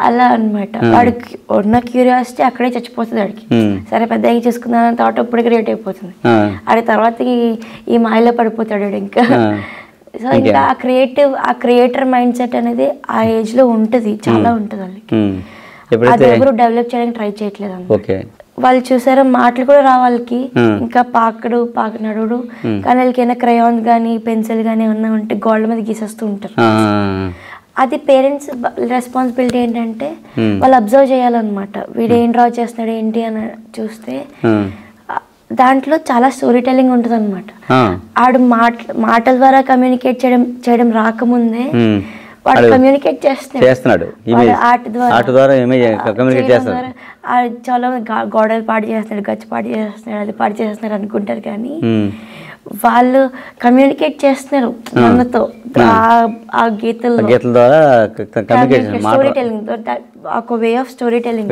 అలా అనమాట. వాడికి ఉన్న క్యూరియాసిటీ అక్కడే చచ్చిపోతుంది. వాడికి సరే పెద్దయ్యాక చూసుకుందాం థాట్ అప్పుడు క్రియేట్ అయిపోతుంది. ఆడి తర్వాత ఈ మాయలో పడిపోతాడు ఇంకా. సో ఇంకా ఆ క్రియేటర్ మైండ్ సెట్ అనేది ఆ ఏజ్ లో ఉంటుంది, చాలా ఉంటుంది వాళ్ళకి. అది ఎవరు డెవలప్ చేయడానికి ట్రై చేయట్లేదు అన్నమాట. వాళ్ళు చూసారా మాటలు కూడా రా వాళ్ళకి, ఇంకా పాకనడు కానీ వాళ్ళకి ఏమైనా క్రయాన్స్ కానీ పెన్సిల్ కానీ ఏమన్నా ఉంటే గోల్డ్ మీద గీసేస్తూ ఉంటారు. అది పేరెంట్స్ రెస్పాన్సిబిలిటీ ఏంటంటే వాళ్ళు అబ్జర్వ్ చేయాలన్నమాట. వీడు ఏం డ్రా చేస్తున్నాడు ఏంటి అని చూస్తే దాంట్లో చాలా స్టోరీ టెల్లింగ్ ఉంటుంది అనమాట. ఆడు మాటల ద్వారా కమ్యూనికేట్ చేయడం రాకముందే వాడు కమ్యూనికేట్ చేస్తున్నాడు. ఆర్ట్ ద్వారా చాలా గోడలు పాడు చేస్తున్నాడు, గచ్చి పాడు చేస్తున్నాడు, అది పాడు చేస్తున్నాడు అనుకుంటారు. కానీ వాళ్ళు కమ్యూనికేట్ చేస్తున్నారు మనతో ఆ గీతల ద్వారా. స్టోరీ టెల్లింగ్, ఒక వే ఆఫ్ స్టోరీ టెల్లింగ్.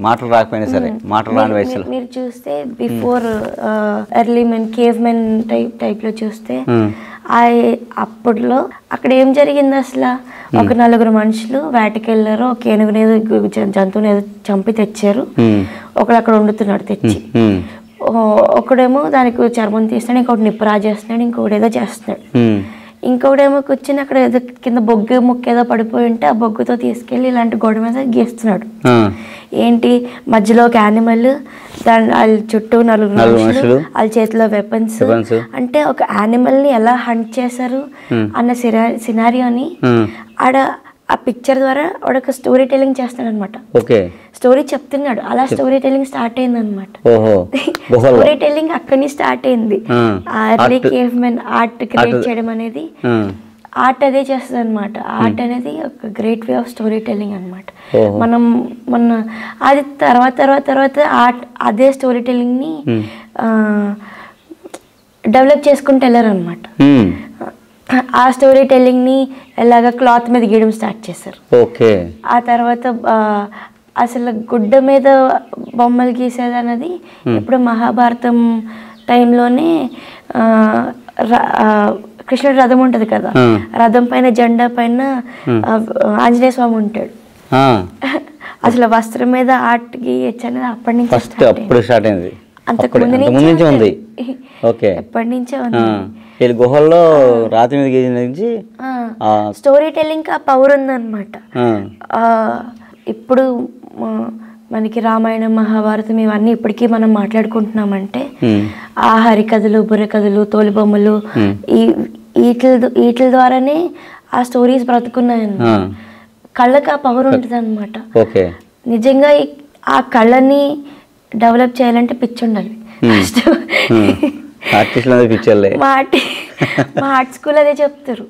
మాటలు రాకపోయినా సరే మాటలు రాని వయసులో మీరు చూస్తే before early men cave men type లో చూస్తే అప్పట్లో అక్కడ ఏం జరిగింది అసలు, ఒక 4 మనుషులు వేటకెళ్ళారు, ఒక ఏనుగునేదో జంతువుని ఏదో చంపి తెచ్చారు. ఒకడు అక్కడ వండుతున్నాడు తెచ్చి, ఒకడేమో దానికి చర్మం తీస్తున్నాడు, ఇంకొకటి నిప్పు రాజేస్తున్నాడు, ఇంకొకటి ఏదో చేస్తున్నాడు. ఇంకొకడేమో కూర్చొని అక్కడ ఏదో కింద బొగ్గు ముక్క ఏదో పడిపోయి ఉంటే ఆ బొగ్గుతో తీసుకెళ్ళి ఇలాంటి గోడ మీద గీస్తున్నాడు. ఏంటి మధ్యలో ఒక యానిమల్, వాళ్ళ చుట్టూ 4 మనుషులు, వాళ్ళ చేతిలో వెపన్స్. అంటే ఒక యానిమల్ ని ఎలా హంట్ చేశారు అన్న సినారియోని ఆడ ఆ పిక్చర్ ద్వారా ఒక స్టోరీ టెల్లింగ్ చేస్తాడు అనమాట. స్టోరీ చెప్తున్నాడు, అలా స్టోరీ టెల్లింగ్ స్టార్ట్ అయింది అనమాట. స్టోరీ టెల్లింగ్ అక్కడి నుంచి స్టార్ట్ అయింది. Early cave men art create చేయడం అనేది, ఆర్ట్ అదే చేస్తుంది అనమాట. ఆర్ట్ అనేది ఒక great way of story telling అనమాట. మన అది తర్వాత ఆర్ట్ అదే స్టోరీ టెల్లింగ్ ని డెవలప్ చేసుకుంటూ వెళ్ళారు అనమాట. ఆ స్టోరీ టెల్లింగ్ ని ఎలాగ క్లాత్ మీద గీయడం స్టార్ట్ చేశారు. ఆ తర్వాత అసలు గుడ్డ మీద బొమ్మలు గీసేది అన్నది ఇప్పుడు మహాభారతం టైంలోనే కృష్ణుడి రథం ఉంటది కదా, రథం పైన జెండా పైన ఆంజనేయ స్వామి ఉంటాడు. అసలు వస్త్రం మీద ఆర్ట్ గీయచ్చు అనేది అప్పటి నుంచి స్టార్ట్ అయింది. అంతకుముందు నుంచి ఉంది. ఎప్పటి నుంచే ఉంది. గుహల్లో రాతి మీద గీసి స్టోరీ టెల్లింగ్ ఆ పవర్ ఉందన్నమాట. ఇప్పుడు మనకి రామాయణం మహాభారతం ఇవన్నీ ఇప్పటికీ మనం మాట్లాడుకుంటున్నామంటే ఆ హరికథలు బుర్రకథలు తోలుబొమ్మలు వీటి ద్వారానే ఆ స్టోరీస్ బ్రతుకున్నాయన్న. కళ్ళకి ఆ పవర్ ఉంటుంది అనమాట. నిజంగా ఆ కళ్ళని డెవలప్ చేయాలంటే పిచ్చి ఉండాలి. మా ఆర్ట్ స్కూల్ అదే చెప్తారు,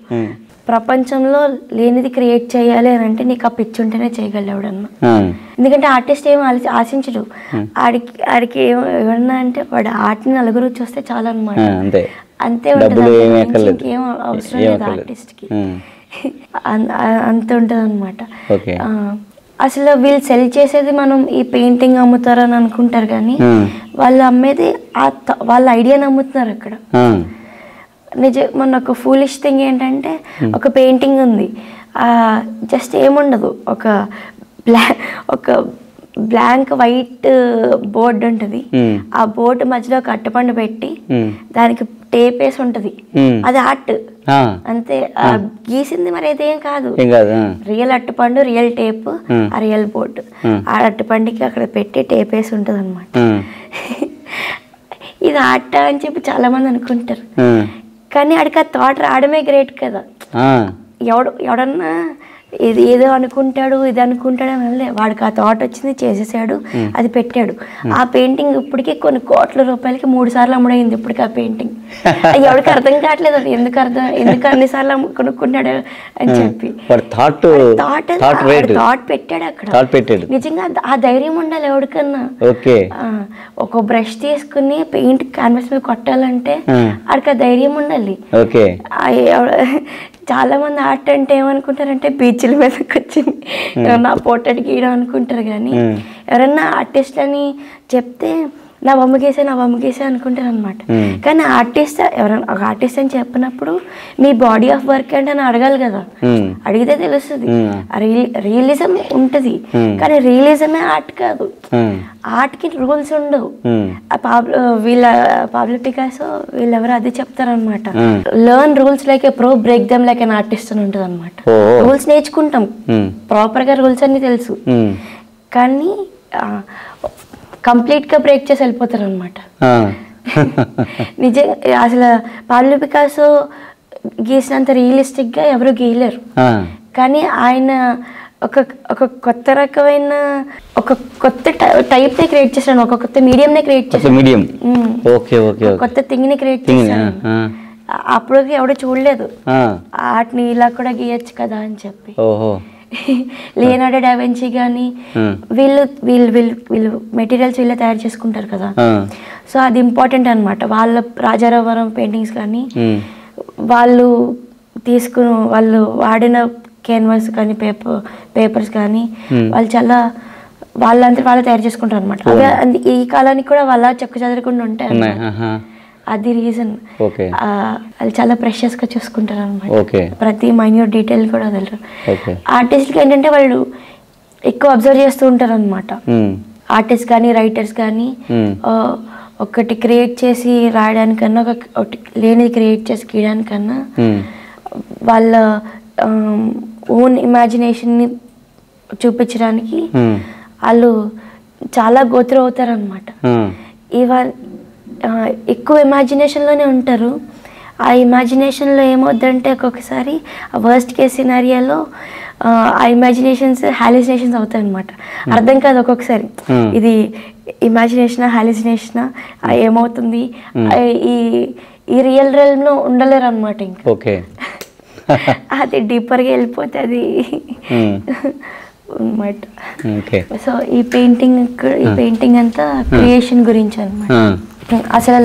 ప్రపంచంలో లేనిది క్రియేట్ చేయాలి అని అంటే నీకు ఆ పిచ్చి ఉంటేనే చేయగలవుడన్నా. ఎందుకంటే ఆర్టిస్ట్ ఏం ఆశించడు, ఆడికి ఏమన్నా అంటే వాడు ఆర్ట్ని నలుగురు చూస్తే చాలా అనమాట. అంతే ఉంటుంది, ఇంకేం అవసరం లేదు ఆర్టిస్ట్కి. అంత ఉంటుంది అనమాట. అసలు వీళ్ళు సెల్ చేసేది మనం ఈ పెయింటింగ్ అమ్ముతారని అనుకుంటారు కానీ వాళ్ళు అమ్మేది వాళ్ళ ఐడియాని అమ్ముతున్నారు అక్కడ. మొన్న ఒక ఫూలిష్ థింగ్ ఏంటంటే ఒక పెయింటింగ్ ఉంది, జస్ట్ ఏముండదు, ఒక బ్లాంక్ వైట్ బోర్డు ఉంటుంది. ఆ బోర్డు మధ్యలో ఒక అట్టపండు పెట్టి దానికి టేప్ వేసి ఉంటది, అది ఆర్ట్ అంతే. గీసింది మరి ఇదేం కాదు, రియల్ అట్టపండు, రియల్ టేప్, ఆ రియల్ బోర్డు. ఆ అట్టపండుకి అక్కడ పెట్టి టేప్ వేసి ఉంటది అనమాట. ఇది ఆర్ట్ అని చెప్పి చాలా మంది అనుకుంటారు, కానీ ఆడికి ఆ థాట్ రావడమే గ్రేట్ కదా. ఎవడన్నా ఇది ఏదో అనుకుంటాడు ఇది అనుకుంటాడు అని వాడికి ఆ థాట్ వచ్చింది, చేసేసాడు, అది పెట్టాడు. ఆ పెయింటింగ్ ఇప్పటికీ కొన్ని కోట్ల రూపాయలకి 3 సార్లు అమ్ముడైంది ఇప్పటికి. ఆ పెయింటింగ్ ఎవరికి అర్థం కావట్లేదు అది ఎందుకు అన్నిసార్లు కొనుక్కున్నాడు అని చెప్పి థాట్ పెట్టాడు అక్కడ. నిజంగా ఆ ధైర్యం ఉండాలి ఎవరికన్నా. ఒక బ్రష్ తీసుకుని పెయింట్ క్యాన్వాస్ మీద కొట్టాలంటే ఆడికి ఆ ధైర్యం ఉండాలి. చాలా మంది ఆర్ట్ అంటే ఏమనుకుంటారంటే బీచ్ల మీదకి వచ్చింది నా పోర్ట్రేట్ గీయడం అనుకుంటారు, కానీ ఎవరన్నా ఆర్టిస్ట్ అని చెప్తే నా బొమ్మ గీసే అనుకుంటారు అనమాట. కానీ ఆర్టిస్ట్ ఎవరైనా ఒక ఆర్టిస్ట్ అని చెప్పినప్పుడు మీ బాడీ ఆఫ్ వర్క్ ఏంటని అడగాలి కదా, అడిగితే తెలుస్తుంది. రియలిజం ఉంటుంది కానీ రియలిజమే ఆర్ట్ కాదు, ఆర్ట్కి రూల్స్ ఉండవు. పాబ్లో పికాసో వీళ్ళెవరో అదే చెప్తారనమాట, learn rules like A pro, break them like an artist అని ఉంటుంది అనమాట. రూల్స్ నేర్చుకుంటాం, ప్రాపర్గా రూల్స్ అన్ని తెలుసు, కానీ కంప్లీట్గా బ్రేక్ చేసి వెళ్ళిపోతారు అనమాట. నిజంగా అసలు పాబ్లో పికాసో గీసినంత రియలిస్టిక్గా ఎవరు గీయలేరు, కానీ ఆయన ఒక కొత్త రకమైన ఒక కొత్త టైప్ నే క్రియేట్ చేశాను, ఒక కొత్త మీడియం నే క్రియేట్ చేశాను, కొత్త థింగ్ ని క్రియేట్ చేశాను. అప్పుడు ఎవడో చూడలేదు ఆర్ట్ని ఇలా కూడా గీయచ్చు కదా అని చెప్పి. లియోనార్డో డా వించి కానీ వీళ్ళు మెటీరియల్స్ వీళ్ళే తయారు చేసుకుంటారు కదా, సో అది ఇంపార్టెంట్ అనమాట. వాళ్ళ రాజారావరం పెయింటింగ్స్ కానీ వాళ్ళు వాడిన క్యాన్వాస్ కానీ పేపర్స్ కానీ వాళ్ళు చాలా వాళ్ళంతా వాళ్ళు తయారు చేసుకుంటారు అనమాట. అవి ఈ కాలానికి కూడా వాళ్ళ చెక్కు చెదరకుండా ఉంటాయి, అది రీజన్. వాళ్ళు చాలా ప్రెషియస్ గా చూసుకుంటారు అనమాట, ప్రతి మైన్యూట్ డీటెయిల్ కూడా వదలరు. ఆర్టిస్ట్కి ఏంటంటే వాళ్ళు ఎక్కువ అబ్జర్వ్ చేస్తూ ఉంటారు అనమాట. ఆర్టిస్ట్ కానీ రైటర్స్ కానీ ఒకటి క్రియేట్ చేసి రాయడానికన్నా ఒకటి లేనిది క్రియేట్ చేసి గీయడానికన్నా వాళ్ళ ఓన్ ఇమాజినేషన్ని చూపించడానికి వాళ్ళు చాలా గోత్రు అవుతారు అనమాట. ఎక్కువ ఇమాజినేషన్లోనే ఉంటారు. ఆ ఇమాజినేషన్లో ఏమవుద్దంటే ఒక్కొక్కసారి ఆ వర్స్ట్ కేస్ సినారియాలో ఆ ఇమాజినేషన్స్ హాలిసినేషన్స్ అవుతాయి అనమాట. అర్థం కాదు ఒక్కొక్కసారి ఇది ఇమాజినేషనా హాలిసినేషనా ఏమవుతుంది, ఈ రియల్ రియల్లో ఉండలేరు అనమాట. ఇంకా అది డీపర్గా వెళ్ళిపోతే అది అనమాట. సో ఈ పెయింటింగ్ అంతా క్రియేషన్ గురించి అనమాట. అసలు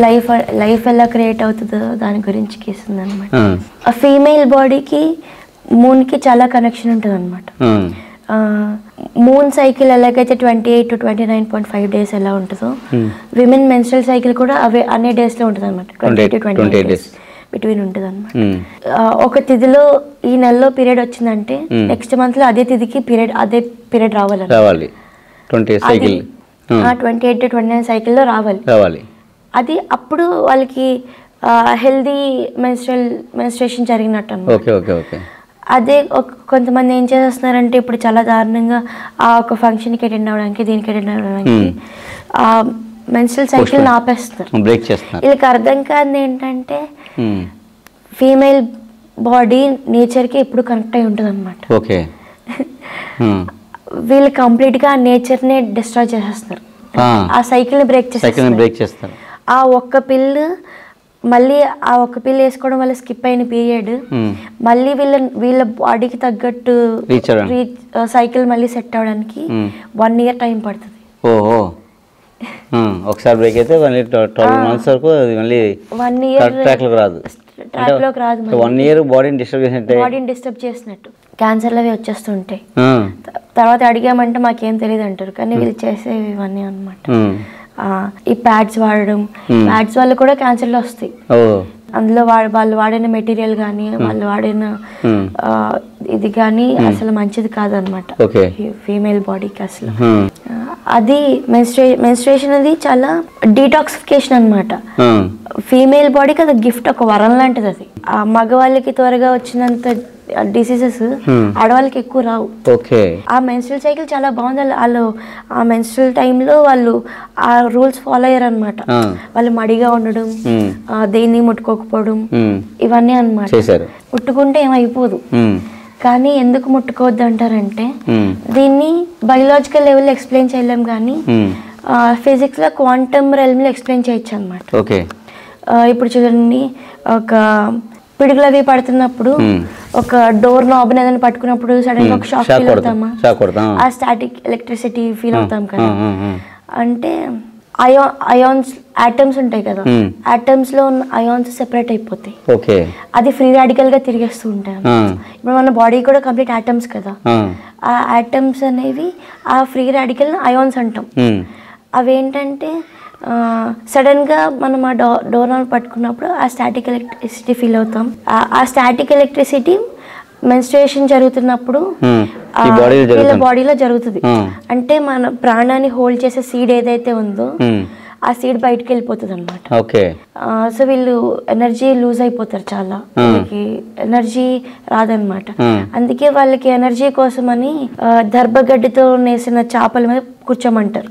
లైఫ్ ఎలా క్రియేట్ అవుతుందో దాని గురించి గీస్తుంది అనమాట. ఆ ఫీమేల్ బాడీకి మూన్కి చాలా కనెక్షన్ ఉంటుంది అనమాట. మూన్ సైకిల్ ఎలాగైతే 28 to 29.5 days ఎలా ఉంటుందో విమెన్ మెన్స్ట్రల్ సైకిల్ కూడా అన్ని డేస్లో ఉంటుంది అనమాట. 20 to 28 days బిట్వీన్ ఉంటుంది అనమాట. ఒక తిథిలో ఈ నెలలో పీరియడ్ వచ్చిందంటే నెక్స్ట్ మంత్ లో అదే తిథికి అదే పీరియడ్ రావాలి. 28 to 29 సైకిల్లో రావాలి. అది అప్పుడు వాళ్ళకి హెల్దీ మెన్స్ట్రేషన్ జరిగినట్టు అన్నమాట. అదే కొంతమంది ఏం చేస్తున్నారంటే ఇప్పుడు చాలా దారుణంగా ఆ ఒక ఫంక్షన్కి అటెండ్ అవ్వడానికి దీనికి అటెండ్ అవ్వడానికి మెన్స్ట్రువల్ సైకిల్ ఆపేస్తున్నారు, బ్రేక్ చేస్తున్నారు. వీళ్ళకి అర్థం కాదు ఏంటంటే ఫీమేల్ బాడీ నేచర్కి ఎప్పుడు కనెక్ట్ అయి ఉంటుంది అనమాట. ఓకే, వీళ్ళు కంప్లీట్గా ఆ నేచర్ని డిస్ట్రాయ్ చేసేస్తున్నారు, ఆ సైకిల్ని బ్రేక్ చేస్తారు. ఆ ఒక్క పిల్లు మళ్ళీ ఆ ఒక్క పిల్లు వేసుకోవడం వల్ల స్కిప్ అయిన పీరియడ్ మళ్ళీ వీళ్ళ బాడీకి తగ్గట్టు సైకిల్ మళ్ళీ సెట్ అవడానికి 1 year టైం పడుతుంది. ఓహో, ఒకసారి బ్రేక్ అయితే 12 months వరకు మళ్ళీ 1 year ట్రాక్లోకి రాదు. 1 year బాడీని డిస్టర్బ్ చేసినట్టు క్యాన్సర్లు అవి వచ్చేస్తుంటాయి. తర్వాత అడిగామంటే మాకేం తెలియదు అంటారు, కానీ వీళ్ళు చేసేవి ఇవన్నీ అనమాట. ఈ ప్యాడ్స్ వాడడం, ప్యాడ్స్ వల్ల కూడా క్యాన్సర్లు వస్తాయి. అందులో వాళ్ళు వాడిన మెటీరియల్ కానీ వాళ్ళు వాడిన ఇది కానీ అసలు మంచిది కాదనమాట ఫీమేల్ బాడీకి అసలు. అది మెన్స్ట్రుయేషన్ అది చాలా డీటాక్సిఫికేషన్ అనమాట. ఫీమేల్ బాడీకి అది గిఫ్ట్, ఒక వరం లాంటిది అది. ఆ మగవాళ్ళకి త్వరగా వచ్చినంత డిసీజెస్ ఆడవాళ్ళకి ఎక్కువ రావు. ఆ మెన్స్ట్రువల్ సైకిల్ చాలా బాగుంది. వాళ్ళు ఆ మెన్స్ట్రువల్ టైంలో వాళ్ళు ఆ రూల్స్ ఫాలో అయ్యారు అనమాట. వాళ్ళు మడిగా ఉండడం, దేన్ని ముట్టుకోకపోవడం, ఇవన్నీ అనమాట. ముట్టుకుంటే ఏమైపోదు, కానీ ఎందుకు ముట్టుకోవద్దు అంటారంటే దీన్ని బయోలాజికల్ లెవెల్లో ఎక్స్ప్లెయిన్ చేయలేం, కానీ ఫిజిక్స్ లో క్వాంటమ్ రెల్మ్ లో ఎక్స్ప్లెయిన్ చేయొచ్చు అనమాట. ఇప్పుడు చూడండి, ఒక పిడుగులు అవి పడుతున్నప్పుడు ఒక డోర్ నాబ్ ఏదైనా పట్టుకున్నప్పుడు సడన్ గా ఒక షాక్ ఫీల్ అవుతామా, ఆ స్టాటిక్ ఎలక్ట్రిసిటీ ఫీల్ అవుతాం కదా. అంటే అయాన్స్ ఆటమ్స్ ఉంటాయి కదా, ఆటమ్స్ లో ఉన్న అయాన్స్ సెపరేట్ అయిపోతాయి, అది ఫ్రీ రాడికల్ గా తిరిగేస్తూ ఉంటాయి. ఇప్పుడు మన బాడీ కూడా కంప్లీట్ ఆటమ్స్ కదా, ఆ ఆటమ్స్ అనేవి ఆ ఫ్రీ రాడికల్ అయాన్స్ అంటాం. అవేంటంటే సడన్ గా మనం ఆ డోర్ నాబ్ పట్టుకున్నప్పుడు ఆ స్టాటిక్ ఎలక్ట్రిసిటీ ఫీల్ అవుతాం. ఆ స్టాటిక్ ఎలక్ట్రిసిటీ మెన్స్ట్రుయేషన్ జరుగుతున్నప్పుడు వీళ్ళ బాడీలో జరుగుతుంది. అంటే మన ప్రాణాన్ని హోల్డ్ చేసే సీడ్ ఏదైతే ఉందో ఆ సీడ్ బయటకు వెళ్ళిపోతుంది అనమాట. సో వీళ్ళు ఎనర్జీ లూజ్ అయిపోతారు, చాలా వాళ్ళకి ఎనర్జీ రాదనమాట. అందుకే వాళ్ళకి ఎనర్జీ కోసమని దర్భగడ్డితో నేసిన చేపల మీద కూర్చోమంటారు.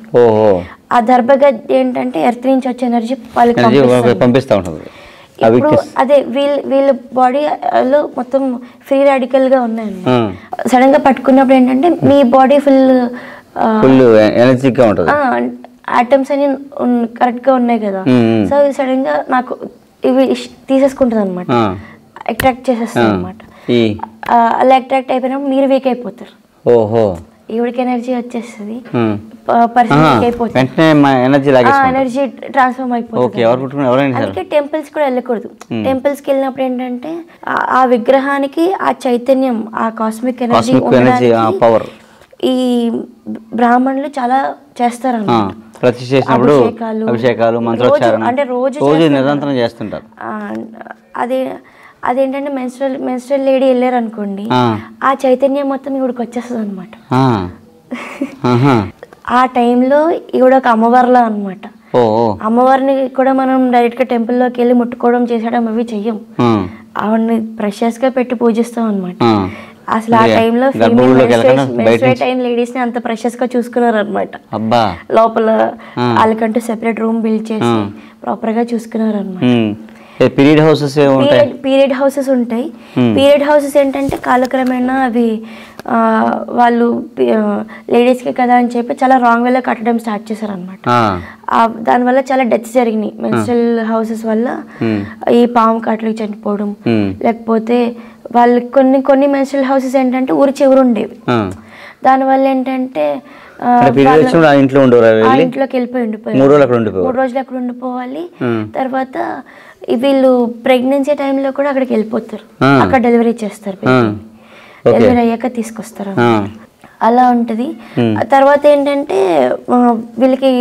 ఆ దర్భగడ్డి ఏంటంటే ఎర్త్ నుంచి వచ్చే ఎనర్జీ వాళ్ళకి పంపిస్తూ ఉంటుంది. ఇప్పుడు అదే వీళ్ళ బాడీలో మొత్తం ఫ్రీ రాడికల్ గా ఉన్నాయన్నమాట. సడన్ గా పట్టుకున్నప్పుడు ఏంటంటే మీ బాడీ ఫుల్ ఎనర్జీగా ఉంటుంది, ఆటమ్స్ అని కరెక్ట్ గా ఉన్నాయి కదా. సో సడన్ గా నాకు ఇవి తీసేసుకుంటుంది అనమాట, అట్రాక్ట్ చేసేస్తుంది అనమాట. అలా అట్రాక్ట్ అయిపోయినప్పుడు మీరు వీక్ అయిపోతారు, ఈవిడికి ఎనర్జీ వచ్చేస్తుంది, ఎనర్జీ ట్రాన్స్ఫార్మ్ అయిపోతుంది. అందుకే టెంపుల్స్ కూడా వెళ్ళకూడదు. టెంపుల్స్ కి వెళ్ళినప్పుడు ఏంటంటే ఆ విగ్రహానికి ఆ చైతన్యం, ఆ కాస్మిక్ ఎనర్జీ ఈ బ్రాహ్మణులు చాలా చేస్తారు అన్నమాట. అభిషేకాలు, అంటే రోజు నిరంతరం చేస్తుంటారు. అదేంటంటే మెన్స్ట్రువల్ లేడీ వెళ్ళారు అనుకోండి, ఆ చైతన్యం మొత్తం ఈవిడికి వచ్చేస్తుంది అనమాట. ఆ టైంలో ఈవిడ ఒక అమ్మవారిలా అనమాట. అమ్మవారిని కూడా మనం డైరెక్ట్ గా టెంపుల్లోకి వెళ్ళి ముట్టుకోవడం చేసేయడం అవి చెయ్యం, ఆవిడని ప్రెషియస్ గా పెట్టి పూజిస్తాం అనమాట. అసలు ఆ టైంలో మెన్స్ట్రుయేట్ అయిన లేడీస్ ని అంత ప్రెషియస్ గా చూసుకున్నారు అనమాట. లోపల వాళ్ళకంటూ సెపరేట్ రూమ్ బిల్డ్ చేసి ప్రాపర్ గా చూసుకున్నారు అనమాట. పీరియడ్ హౌసెస్ ఉంటాయి. పీరియడ్ హౌసెస్ ఏంటంటే కాలక్రమేణా అవి వాళ్ళు లేడీస్ కి కదా అని చెప్పి చాలా రాంగ్ వేలో కట్టడం స్టార్ట్ చేశారు అనమాట. దానివల్ల చాలా డెత్స్ జరిగినాయి మెన్స్ట్రువల్ హౌసెస్ వల్ల. ఈ పాము కాటలకు చనిపోవడం, లేకపోతే వాళ్ళు కొన్ని మెన్స్ట్రువల్ హౌసెస్ ఏంటంటే ఊరి చివరు ఉండేవి. దానివల్ల ఏంటంటే ఇంట్లోకి వెళ్ళిపోయి ఉండిపోయారు, 3 రోజులు అక్కడ ఉండిపోవాలి. తర్వాత వీళ్ళు ప్రెగ్నెన్సీ టైంలో కూడా అక్కడికి వెళ్ళిపోతారు, అక్కడ డెలివరీ చేస్తారు, డెలివరీ అయ్యాక తీసుకొస్తారు, అలా ఉంటది. తర్వాత ఏంటంటే వీళ్ళకి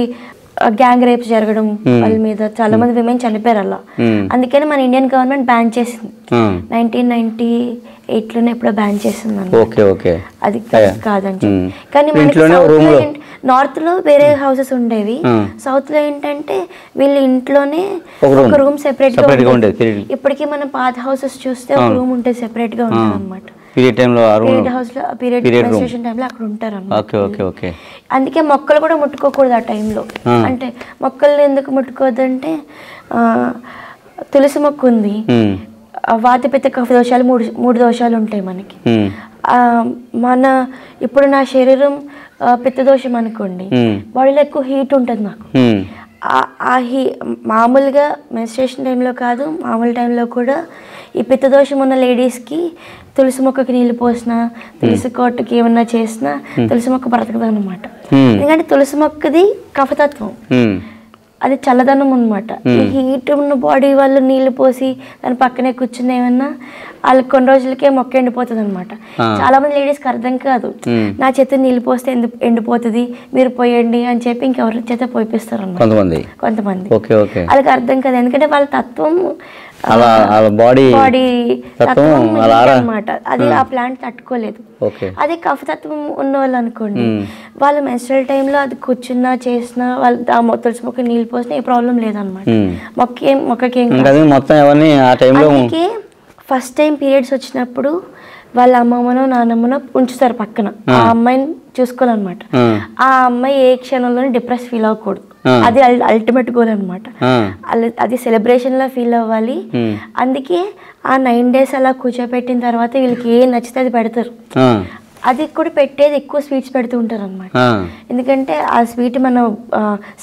గ్యాంగ్ రేప్స్ జరగడం, వాళ్ళ మీద చాలా మంది విమెన్ చనిపోయారు అలా. అందుకని మన ఇండియన్ గవర్నమెంట్ బ్యాన్ చేసింది, 1998లోనే ఎప్పుడో బ్యాన్ చేసింది అన్నమాట. అది కాదని చెప్పి. కానీ మనకి నార్త్ లో వేరే హౌసెస్ ఉండేవి, సౌత్ లో ఏంటంటే వీళ్ళు ఇంట్లోనే ఒక రూమ్ సెపరేట్ గా ఉండేది. ఇప్పటికీ మనం పాత హౌసెస్ చూస్తే ఒక రూమ్ ఉంటే సెపరేట్ గా ఉంటుంది అనమాట. పీరియడ్ టైంలో పీరియడ్ హౌస్లో పీరియడ్ మెన్స్ట్రుయేషన్ టైంలో అక్కడ ఉంటారు అన్నమాట. Okay okay okay. అందుకే మొక్కలు కూడా ముట్టుకోకూడదు ఆ టైంలో. అంటే మొక్కల్ని ఎందుకు ముట్టుకోవద్దు అంటే తులసి మొక్క ఉంది, వాత పిత్త కఫ దోషాలు మూడు దోషాలు ఉంటాయి మనకి. ఇప్పుడు నా శరీరం పిత్తదోషం అనుకోండి, బాడీలో ఎక్కువ హీట్ ఉంటుంది నాకు. మామూలుగా మెన్స్ట్రుయేషన్ టైంలో కాదు, మామూలు టైంలో కూడా ఈ పిత్తదోషం ఉన్న లేడీస్కి తులసి మొక్కకి నీళ్ళు పోసినా, తులసి కోటకి ఏమన్నా చేసినా తులసి మొక్క బ్రతకదు అనమాట. ఎందుకంటే తులసి మొక్కది కఫతత్వం, అది చల్లదనం అనమాట. ఈ హీట్ ఉన్న బాడీ వాళ్ళు నీళ్లు పోసి దాని పక్కనే కూర్చుని ఏమన్నా వాళ్ళకి కొన్ని రోజులకే మొక్క ఎండిపోతుంది అనమాట. చాలా మంది లేడీస్కి అర్థం కాదు, నా చేత నీళ్ళు పోస్తే ఎండిపోతుంది, మీరు పోయండి అని చెప్పి ఇంకెవరి చేత పోయిస్తారు అన్నమాట కొంతమంది. వాళ్ళకి అర్థం కాదు, ఎందుకంటే వాళ్ళ తత్వం బాడీ తత్వం అనమాట, అది ఆ ప్లాంట్ తట్టుకోలేదు. అదే కఫతత్వం ఉన్న వాళ్ళు అనుకోండి, వాళ్ళు మెన్స్ట్రువల్ టైంలో అది కూర్చున్నా చేసినా వాళ్ళు తులసి మొక్క నీళ్ళు పోసినా ఏ ప్రాబ్లం లేదనమాట. మొక్కకేం అందుకే ఫస్ట్ టైం పీరియడ్స్ వచ్చినప్పుడు వాళ్ళ అమ్మమ్మనో నాన్నమ్మనో ఉంచుతారు పక్కన, ఆ అమ్మాయిని చూసుకోవాలన్నమాట. ఆ అమ్మాయి ఏ క్షణంలోనే డిప్రెస్ ఫీల్ అవ్వకూడదు, అది అల్టిమేట్ గోల్ అనమాట. అది సెలబ్రేషన్ లా ఫీల్ అవ్వాలి. అందుకే ఆ 9 days అలా కూర్చోపెట్టిన తర్వాత వీళ్ళకి ఏం నచ్చితే అది పెడతారు. అది కూడా పెట్టేది ఎక్కువ స్వీట్స్ పెడుతూ ఉంటారు అనమాట. ఎందుకంటే ఆ స్వీట్ మన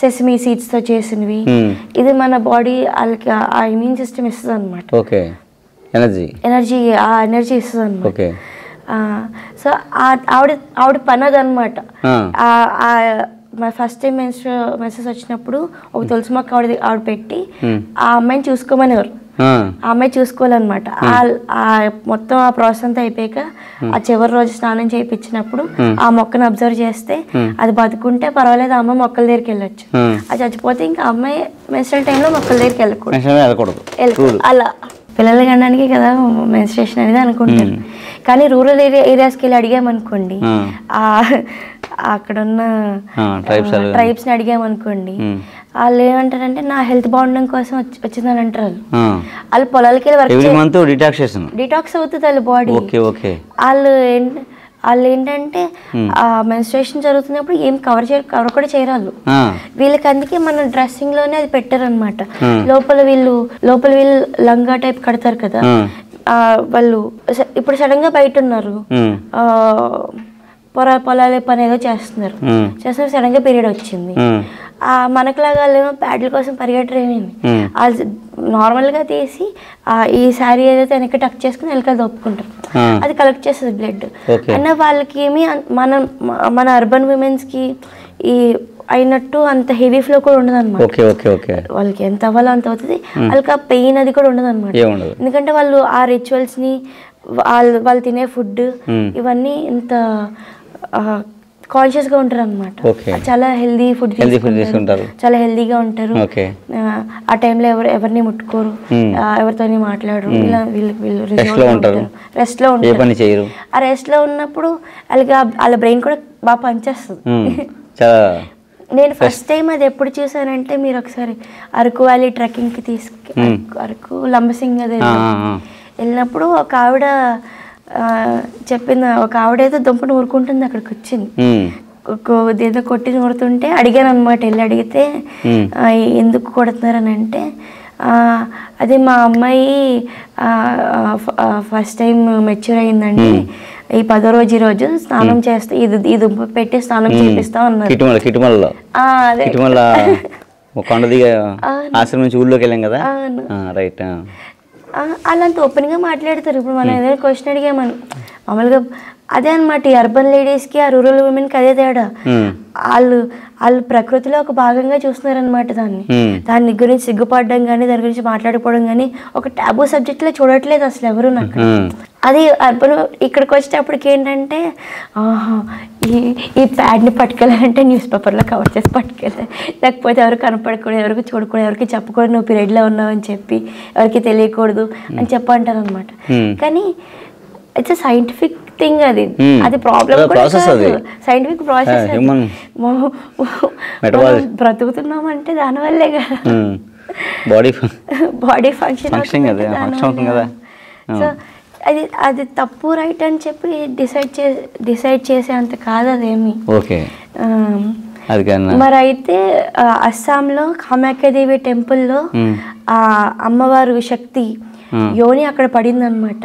సెసమీ సీడ్స్ తో చేసినవి, ఇది మన బాడీ వాళ్ళకి ఆ ఇమ్యూన్ సిస్టమ్ ఇస్తుంది అనమాట, ఎనర్జీ ఆ ఎనర్జీ ఇస్తుంది అనమాట. సో ఆవిడ పని అదనమాట. ఫస్ట్ టైం మెన్సెస్ వచ్చినప్పుడు ఒక తులసి మొక్క ఆవిడ పెట్టి ఆ అమ్మాయిని చూసుకోమనేవారు. ఆ అమ్మాయి చూసుకోవాలన్నమాట. మొత్తం ఆ ప్రాసెస్ అంతా అయిపోయాక ఆ చివరి రోజు స్నానం చేయించినప్పుడు ఆ మొక్కను అబ్జర్వ్ చేస్తే అది బతుకుంటే పర్వాలేదు, ఆ అమ్మాయి మొక్కల దగ్గరికి వెళ్ళొచ్చు. అది చచ్చిపోతే ఇంకా అమ్మాయి మెన్స్ట్రువల్ టైంలో మొక్కల దగ్గరికి వెళ్ళకూడదు. అలా పిల్లలు కనడానికి కదా మెన్స్ట్రుయేషన్ అనేది అనుకుంటారు. కానీ రూరల్ ఏరియాస్కి వెళ్ళి అడిగామనుకోండి, అక్కడున్న ట్రైబ్స్ని అడిగామనుకోండి, వాళ్ళు ఏమంటారంటే నా హెల్త్ బాగుండడం కోసం వచ్చిందని అంటారు. వాళ్ళు పొలాలకి వెళ్ళి డిటాక్స్ అవుతుంది వాళ్ళ బాడీ. వాళ్ళు ఏంటంటే మెన్స్ట్రుయేషన్ జరుగుతున్నప్పుడు ఏం కవర్ కూడా చేయరాళ్ళు వీళ్ళకి. అందుకే మన డ్రెస్సింగ్ లోనే అది పెట్టారనమాట. లోపల వీళ్ళు లంగా టైప్ కడతారు కదా, వాళ్ళు ఇప్పుడు సడన్ గా బయట ఉన్నారు, పొలాల పని ఏదో చేస్తున్నారు, సడన్ గా పీరియడ్ వచ్చింది. మనకులాగా వాళ్ళేమో ప్యాడ్ల కోసం పరిగెట్టరేమేమి, వాళ్ళు నార్మల్ గా తీసి ఈ శారీ ఏదైతే వెనక్కి టక్ చేసుకుని వెనకాల ఒప్పుకుంటారు, అది కలెక్ట్ చేస్తుంది బ్లడ్ అన్న. వాళ్ళకి ఏమి మన అర్బన్ విమెన్స్ కి ఈ అయినట్టు అంత హెవీ ఫ్లో కూడా ఉండదు అనమాట. వాళ్ళకి ఎంత అవ్వాలో అంత అవుతుంది, వాళ్ళకి ఆ పెయిన్ అది కూడా ఉండదు అనమాట. ఎందుకంటే వాళ్ళు ఆ రిచువల్స్ ని వాళ్ళు తినే ఫుడ్ ఇవన్నీ ఇంత కాన్షియస్ గా ఉంటారు అనమాట. చాలా హెల్దీ ఫుడ్ తీసుకుంటారు, చాలా హెల్దీగా ఉంటారు. ఆ టైంలో ఎవరిని ముట్టుకోరు, ఎవరితో మాట్లాడరు, రెస్ట్ లో ఉంటారు. ఆ రెస్ట్ లో ఉన్నప్పుడు వాళ్ళ బ్రెయిన్ కూడా బాగా పనిచేస్తుంది. నేను ఫస్ట్ టైం అది ఎప్పుడు చూసానంటే, మీరు ఒకసారి అరకు వ్యాలీ ట్రెక్కింగ్ కి అరకు లంబసింగ్ అదే వెళ్ళినప్పుడు ఒక ఆవిడ చెప్పింది, ఒక ఆవిడ ఏదో దుంపను ఊరుకుంటుంది, అక్కడికి వచ్చింది, ఏదో కొట్టి నూరుతుంటే అడిగాను అనమాట. వెళ్ళి అడిగితే ఎందుకు కొడుతున్నారని అంటే, అదే మా అమ్మాయి ఫస్ట్ టైం మెచ్యూర్ అయిందండి, ఈ 10వ రోజు స్నానం చేస్తే ఇది దుంప పెట్టి స్నానం చేపిస్తా ఉన్నారు. అలాంటి ఓపెన్ గా మాట్లాడతారు. ఇప్పుడు మనం ఏదైనా క్వశ్చన్ అడిగామని మామూలుగా అదే అనమాట. ఈ అర్బన్ లేడీస్ కి ఆ రూరల్ ఉమెన్ కి అదే తేడా. వాళ్ళు ప్రకృతిలో ఒక భాగంగా చూస్తున్నారు అనమాట. దాని గురించి సిగ్గుపడడం కానీ, దాని గురించి మాట్లాడుకోవడం కానీ ఒక టాబూ సబ్జెక్ట్ లో చూడట్లేదు అసలు ఎవరు నాకు. అది అర్బన్ ఇక్కడికి వచ్చేటప్పటికి ఏంటంటే, ఈ ప్యాడ్ని పట్టుకెళ్ళాలంటే న్యూస్ పేపర్లో కవర్ చేసి పట్టుకెళ్తాయి, లేకపోతే ఎవరు కనపడకూడదు, ఎవరికి చూడకూడదు, ఎవరికి చెప్పకూడదు నువ్వు పీరియడ్లో ఉన్నావు అని చెప్పి, ఎవరికి తెలియకూడదు అని చెప్పంటారు అనమాట. కానీ ఇట్స్ సైంటిఫిక్ థింగ్, అది ప్రాబ్లం సైంటిఫిక్ ప్రాసెస్. బ్రతుకుతున్నాం అంటే దానివల్లే కదా, బాడీ ఫంక్షన్. సో అది అది తప్పు రైట్ అని చెప్పి డిసైడ్ చేసే అంత కాదు అదేమి. ఓకే. అది మరి అయితే అస్సాంలో కామాఖ్యాదేవి టెంపుల్లో ఆ అమ్మవారు శక్తి యోని అక్కడ పడింది అనమాట.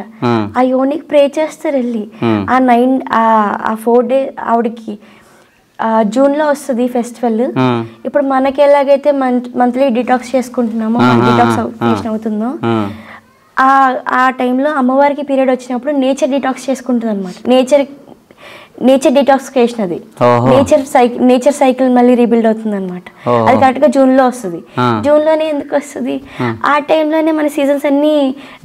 ఆ యోనికి ప్రే చేస్తారు వెళ్ళి. ఆ 4 days ఆవిడకి జూన్లో వస్తుంది ఫెస్టివల్. ఇప్పుడు మనకి ఎలాగైతే మంత్లీ డిటాక్స్ చేసుకుంటున్నామో డిటాక్స్ అవుతుందో ఆ టైంలో అమ్మవారికి పీరియడ్ వచ్చినప్పుడు నేచర్ డిటాక్స్ చేసుకుంటుంది అనమాట. నేచర్ డిటాక్సికేషన్ అది. నేచర్ సైకిల్ మళ్ళీ రీబిల్డ్ అవుతుంది అనమాట. అది కరెక్ట్ గా జూన్ లో వస్తుంది. జూన్ లోనే ఎందుకు వస్తుంది? ఆ టైంలోనే మన సీజన్స్ అన్ని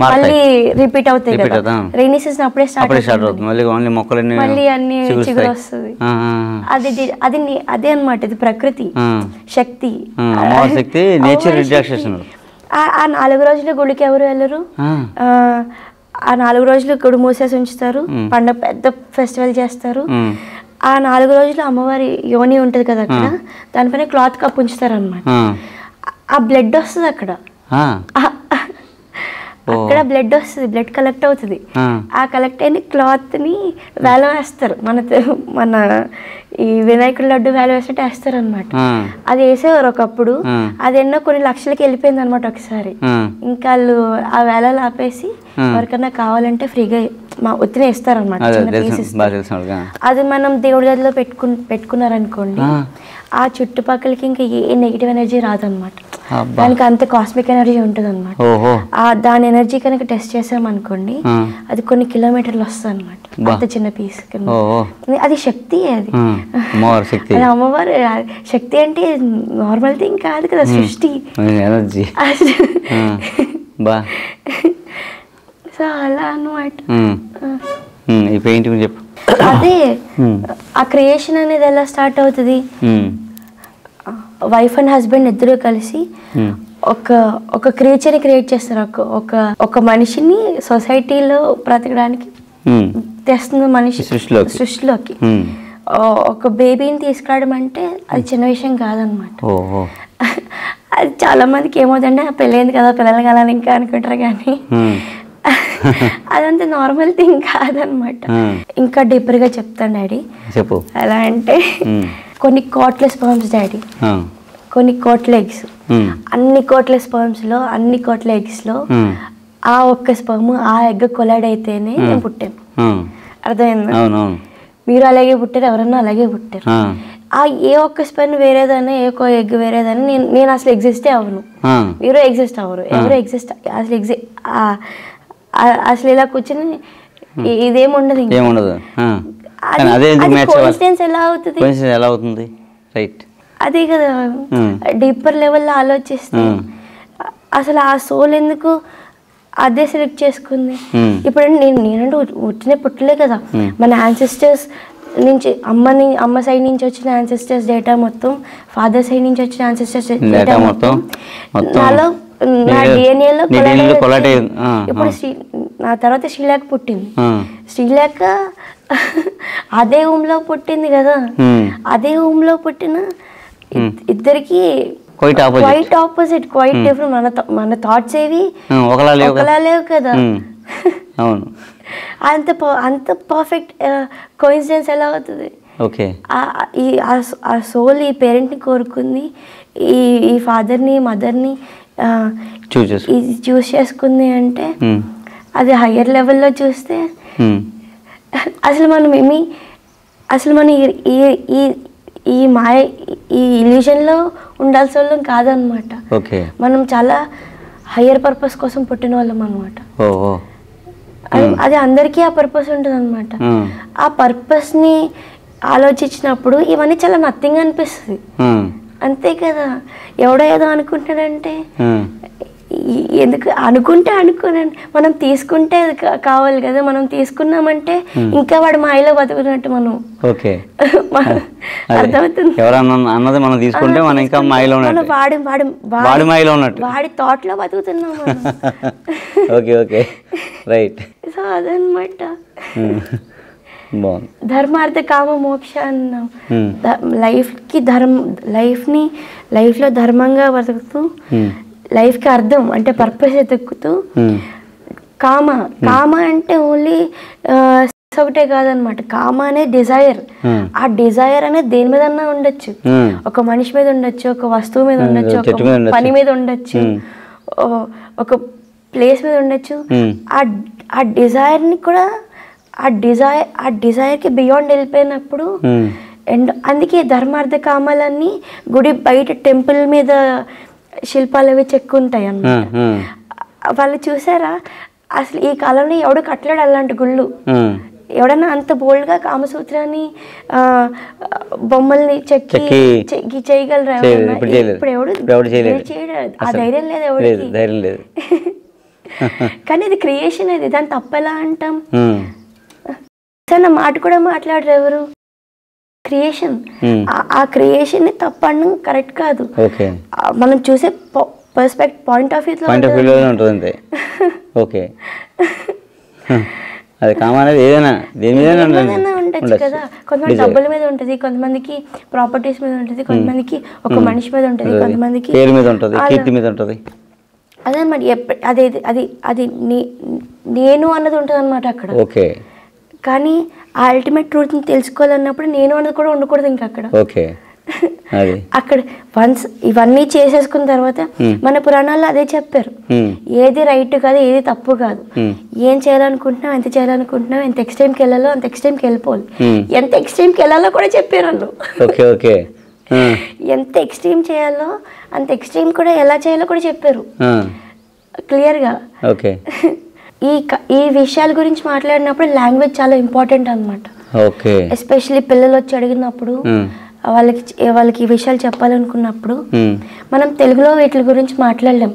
మళ్ళీ రిపీట్ అవుతాయి కదా. రైనీ సీజన్ అప్పుడే స్టార్ట్ అవుతుంది, మళ్ళీ అన్ని చిగురు వస్తుంది. అదే అనమాట, ఇది ప్రకృతి శక్తి. ఆ 4 రోజుల గుడికి ఎవరు వెళ్ళరు. ఆ 4 రోజులు గుడి మూసేసి ఉంచుతారు, పండగ పెద్ద ఫెస్టివల్ చేస్తారు. ఆ 4 రోజులు అమ్మవారి యోని ఉంటుంది కదా అక్కడ, దానిపైన క్లాత్ కప్పు ఉంచుతారు అనమాట. ఆ బ్లడ్ వస్తుంది అక్కడ, అక్కడ బ్లడ్ వస్తుంది, బ్లడ్ కలెక్ట్ అవుతుంది. ఆ కలెక్ట్ అయిన క్లాత్ ని వేల వేస్తారు, మన ఈ వినాయకుడి లడ్డు వేల వేసినట్టు వేస్తారు అనమాట. అది వేసేవారు ఒకప్పుడు, అది ఎన్నో కొన్ని లక్షలకి వెళ్ళిపోయింది అనమాట ఒకసారి. ఇంకా వాళ్ళు ఆ వేళలు ఆపేసి ఎవరికన్నా కావాలంటే ఫ్రీగా ఒత్తినే ఇస్తారు అనమాట. అది మనం దేవుడి గదిలో పెట్టుకున్నారనుకోండి, ఆ చుట్టుపక్కలకి ఇంకా ఏ నెగిటివ్ ఎనర్జీ రాదనమాట. దానికి అంత కాస్మిక్ ఎనర్జీ ఉంటుంది అనమాట. దాని ఎనర్జీ కనుక టెస్ట్ చేసామనుకోండి, అది కొన్ని కిలోమీటర్లు వస్తుంది అనమాట, అంత చిన్న పీస్. అది శక్తి, అది అమ్మవారు శక్తి అంటే నార్మల్ థింగ్ కాదు కదా, సృష్టి ఎనర్జీ. సో అలా అనమాట. అదే ఆ క్రియేషన్ అనేది ఎలా స్టార్ట్ అవుతుంది? వైఫ్ అండ్ హస్బెండ్ ఇద్దరు కలిసి ఒక క్రియేచర్ని క్రియేట్ చేస్తారు. ఒక మనిషిని సొసైటీలో బ్రతకడానికి తెస్తుంది మనిషి సృష్టిలోకి. ఒక బేబీని తీసుకురావడం అంటే అది చిన్న విషయం కాదనమాట. అది చాలా మందికి ఏమవుతుందంటే పెళ్ళైంది కదా, పిల్లలు కదా ఇంకా అనుకుంటారు, కానీ అదంతా నార్మల్ థింగ్ కాదనమాట. ఇంకా డీపర్ గా చెప్తాను డాడీ. చెప్పు. ఎలా అంటే కొన్ని కోట్ల స్పర్మ్స్ డాడీ, కొన్ని కోట్ల ఎగ్స్, అన్ని కోట్ల స్పర్మ్స్ లో అన్ని కోట్ల ఎగ్స్ లో ఆ ఒక్క స్పర్మ్ ఆ ఎగ్ కొలైడ్ అయితేనే నేను పుట్టాను. అర్థమైందా? మీరు అలాగే పుట్టారు, ఎవరన్నా అలాగే పుట్టారు. ఆ ఏ ఒక్క స్పర్మ్ వేరేదైనా, ఏ ఒక్క ఎగ్ వేరేదైనా నేను అసలు ఎగ్జిస్టే అవను, మీరు ఎగ్జిస్ట్ అవ్వరు, ఎవరు ఎగ్జిస్ట్ అసలు ఇలా కూర్చొని ఇదేమి ఉండదు. ఎలా అవుతుంది? అదే కదా డీపర్ లెవెల్లో ఆలోచిస్తే అసలు ఆ సోల్ ఎందుకు అదే సెలెక్ట్ చేసుకుంది? ఇప్పుడు నేనంటే పుట్టలే కదా, మన యాన్సిస్టర్స్ నుంచి అమ్మ సైడ్ నుంచి వచ్చిన యాన్సిస్టర్స్ డేటా మొత్తం, ఫాదర్ సైడ్ నుంచి వచ్చిన యాన్సిస్టర్స్ డేటా మొత్తం నాలో, నా డిఎన్ఏలో కొలైడ్ అయ్యింది. ఇప్పుడు నా తర్వాత శ్రీలేఖ పుట్టింది. శ్రీలేఖ అదే ఊమ్లో పుట్టింది కదా, అదే ఊమ్లో పుట్టిన ఇద్దరికి క్వైట్ ఆపోజిట్, క్వైట్ డిఫరెంట్. మన థాట్స్ ఏవి ఒకలా లేవు కదా. అంత పర్ఫెక్ట్ కోఇన్సిడెన్స్ ఎలా అవుతుంది? ఆ సోల్ ఈ పేరెంట్ని కోరుకుంది, ఈ ఫాదర్ని మదర్ని చూస్ చేసుకుంది అంటే అది హయ్యర్ లెవెల్లో చూస్తే అసలు మనం ఈ మాయ ఈ ఇల్యూజన్లో ఉండాల్సిన వాళ్ళం కాదనమాట. మనం చాలా హయ్యర్ పర్పస్ కోసం పుట్టిన వాళ్ళం అనమాట. అది అందరికీ ఆ పర్పస్ ఉంటుంది అనమాట. ఆ పర్పస్ని ఆలోచించినప్పుడు ఇవన్నీ చాలా నథింగ్ అనిపిస్తుంది, అంతే కదా. ఎవడో ఏదో అనుకుంటాడంటే ఎందుకు అనుకోనండి, మనం తీసుకుంటే అది కావాలి కదా. మనం తీసుకున్నామంటే ఇంకా వాడు మాయలో బతుకున్నట్టు మనం. అర్థమవుతుంది? వాడి థాట్ లో బతుకుతున్నాం. సో అదనమాట ధర్మార్థ కామ మోక్ష అన్నాం. లైఫ్ లో ధర్మంగా బతుకుతూ, లైఫ్కి అర్థం అంటే పర్పస్ ఎతుక్కుతూ, కామ అంటే ఓన్లీ ఒకటే కాదనమాట. కామ అనే డిజైర్. ఆ డిజైర్ అనేది దేని మీద ఉండొచ్చు. ఒక మనిషి మీద ఉండొచ్చు, ఒక వస్తువు మీద ఉండొచ్చు, ఒక పని మీద ఉండొచ్చు, ఒక ప్లేస్ మీద ఉండొచ్చు. ఆ డిజైర్ ని కూడా ఆ డిజైర్ కి బియాండ్ వెళ్ళిపోయినప్పుడు అండ్ అందుకే ధర్మార్థ కామాలన్నీ గుడి బయట టెంపుల్ మీద శిల్పాలు అవి చెక్కుంటాయి అన్నమాట. వాళ్ళు చూసారా అసలు ఈ కాలంలో ఎవడు కట్టలేడు అలాంటి గుళ్ళు. ఎవడన్నా అంత బోల్డ్ గా కామసూత్రాన్ని బొమ్మల్ని చెక్కి చేయగలరా? ఇప్పుడు ఎవడు చేయడు. ఆ ధైర్యం లేదు ఎవరికి. కానీ ఇది క్రియేషన్, అది దాన్ని తప్పెలా అంటాం? నా మాట కూడా మాట్లాడరు ఎవరు. క్రియేషన్, ఆ క్రియేషన్ ని తప్పడం కరెక్ట్ కాదు. మనం చూసే పాయింట్ ఆఫ్ వ్యూ ఉంటుంది. ఓకే, అది కామ అనేది ఏదైనా దేని మీద ఉండొచ్చు కదా. కొంతమంది డబ్బుల మీద ఉంటుంది, కొంతమందికి ప్రాపర్టీస్ మీద ఉంటుంది, కొంతమందికి ఒక మనిషి మీద ఉంటుంది, కొంతమందికి పేరు మీద ఉంటుంది, కీర్తి మీద ఉంటుంది. అదే మరి అది అది అది నేను అన్నది ఉంటుంది అనమాట అక్కడ. ఓకే, కానీ ఆ అల్టిమేట్ ట్రూత్ ని తెలుసుకోవాలన్నప్పుడు నేను అన్నది కూడా ఉండకూడదు ఇంకా అక్కడ. ఓకే, అక్కడ వన్స్ ఇవన్నీ చేసేసుకున్న తర్వాత మన పురాణాల్లో అదే చెప్పారు. ఏది రైట్ కాదు, ఏది తప్పు కాదు. ఏం చేయాలనుకుంటున్నావు, ఎంత చేయాలనుకుంటున్నావు, ఎంత ఎక్స్ట్రీమ్కి వెళ్ళాలో అంత ఎక్స్ట్రీమ్కి వెళ్ళిపోవాలి. ఎంత ఎక్స్ట్రీమ్కి వెళ్ళాలో కూడా చెప్పారు వాళ్ళు. ఎంత ఎక్స్ట్రీమ్ చేయాలో అంత ఎక్స్ట్రీమ్ కూడా ఎలా చేయాలో కూడా చెప్పారు క్లియర్గా. ఈ విషయాల గురించి మాట్లాడినప్పుడు లాంగ్వేజ్ చాలా ఇంపార్టెంట్ అనమాట. ఎస్పెషల్లీ పిల్లలు వచ్చి అడిగినప్పుడు వాళ్ళకి ఈ విషయాలు చెప్పాలనుకున్నప్పుడు మనం తెలుగులో వీటి గురించి మాట్లాడలేం.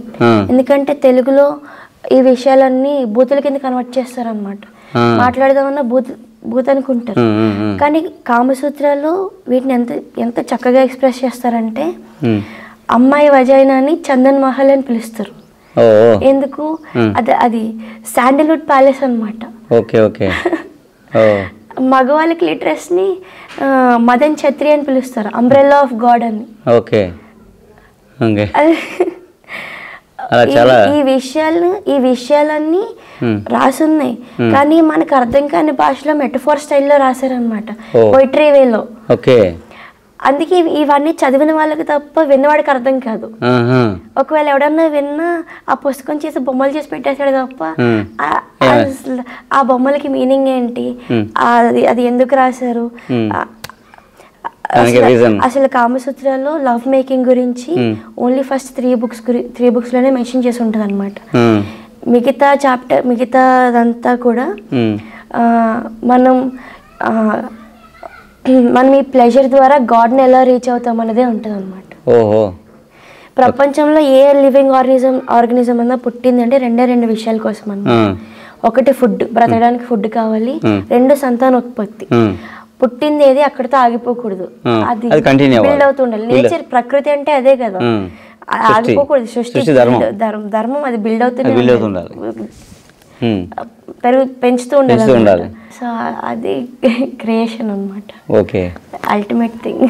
ఎందుకంటే తెలుగులో ఈ విషయాలన్నీ బూతుల కింద కన్వర్ట్ చేస్తారనమాట. మాట్లాడదామన్నా బూత్ అనుకుంటారు. కానీ కామసూత్రాలు వీటిని ఎంత చక్కగా ఎక్స్ప్రెస్ చేస్తారంటే అమ్మాయి వజైనాని చందన్ మహల్ అని పిలుస్తారు. ఎందుకు? అది శాండల్వుడ్ ప్యాలెస్ అనమాట. మగవాళ్ళకి లిటరస్ ని మదన్ ఛత్రి అని పిలుస్తారు, అంబ్రెల్లా ఆఫ్ గాడ్ అని. ఈ విషయాలన్నీ రాసున్నాయి, కానీ మనకు అర్థం కాని భాషలో మెటఫోర్ స్టైల్లో రాశారనమాట, పోయిటరీ వేలో. అందుకే ఇవన్నీ చదివిన వాళ్ళకి తప్ప విన్నవాడికి అర్థం కాదు. ఒకవేళ ఎవడన్నా విన్నా ఆ పుస్తకం చేసి బొమ్మలు చేసి పెట్టేశాడు తప్ప ఆ బొమ్మలకి మీనింగ్ ఏంటి, అది ఎందుకు రాశారు, అసలు కామసూత్రాల్లో లవ్ మేకింగ్ గురించి ఓన్లీ ఫస్ట్ 3 books లోనే మెన్షన్ చేసి ఉంటుంది అనమాట. మిగతాదంతా కూడా మనం ఈ ప్లెజర్ ద్వారా గాడ్ని ఎలా రీచ్ అవుతాం అనేదే ఉంటుంది అనమాట. ప్రపంచంలో ఏ లివింగ్ ఆర్గనిజం అన్నా పుట్టింది అంటే 2 విషయాల కోసం అన్నమాట. ఒకటి ఫుడ్, బ్రతకడానికి ఫుడ్ కావాలి. 2 సంతానోత్పత్తి. పుట్టింది ఏది అక్కడితో ఆగిపోకూడదు, అది బిల్డ్ అవుతుండాలి. నేచర్, ప్రకృతి అంటే అదే కదా, ఆగిపోకూడదు. సృష్టి ధర్మం అది బిల్డ్ అవుతుంది, పెంచుతూ ఉండాలి. సో అది క్రియేషన్ అన్నమాట, అల్టిమేట్ థింగ్.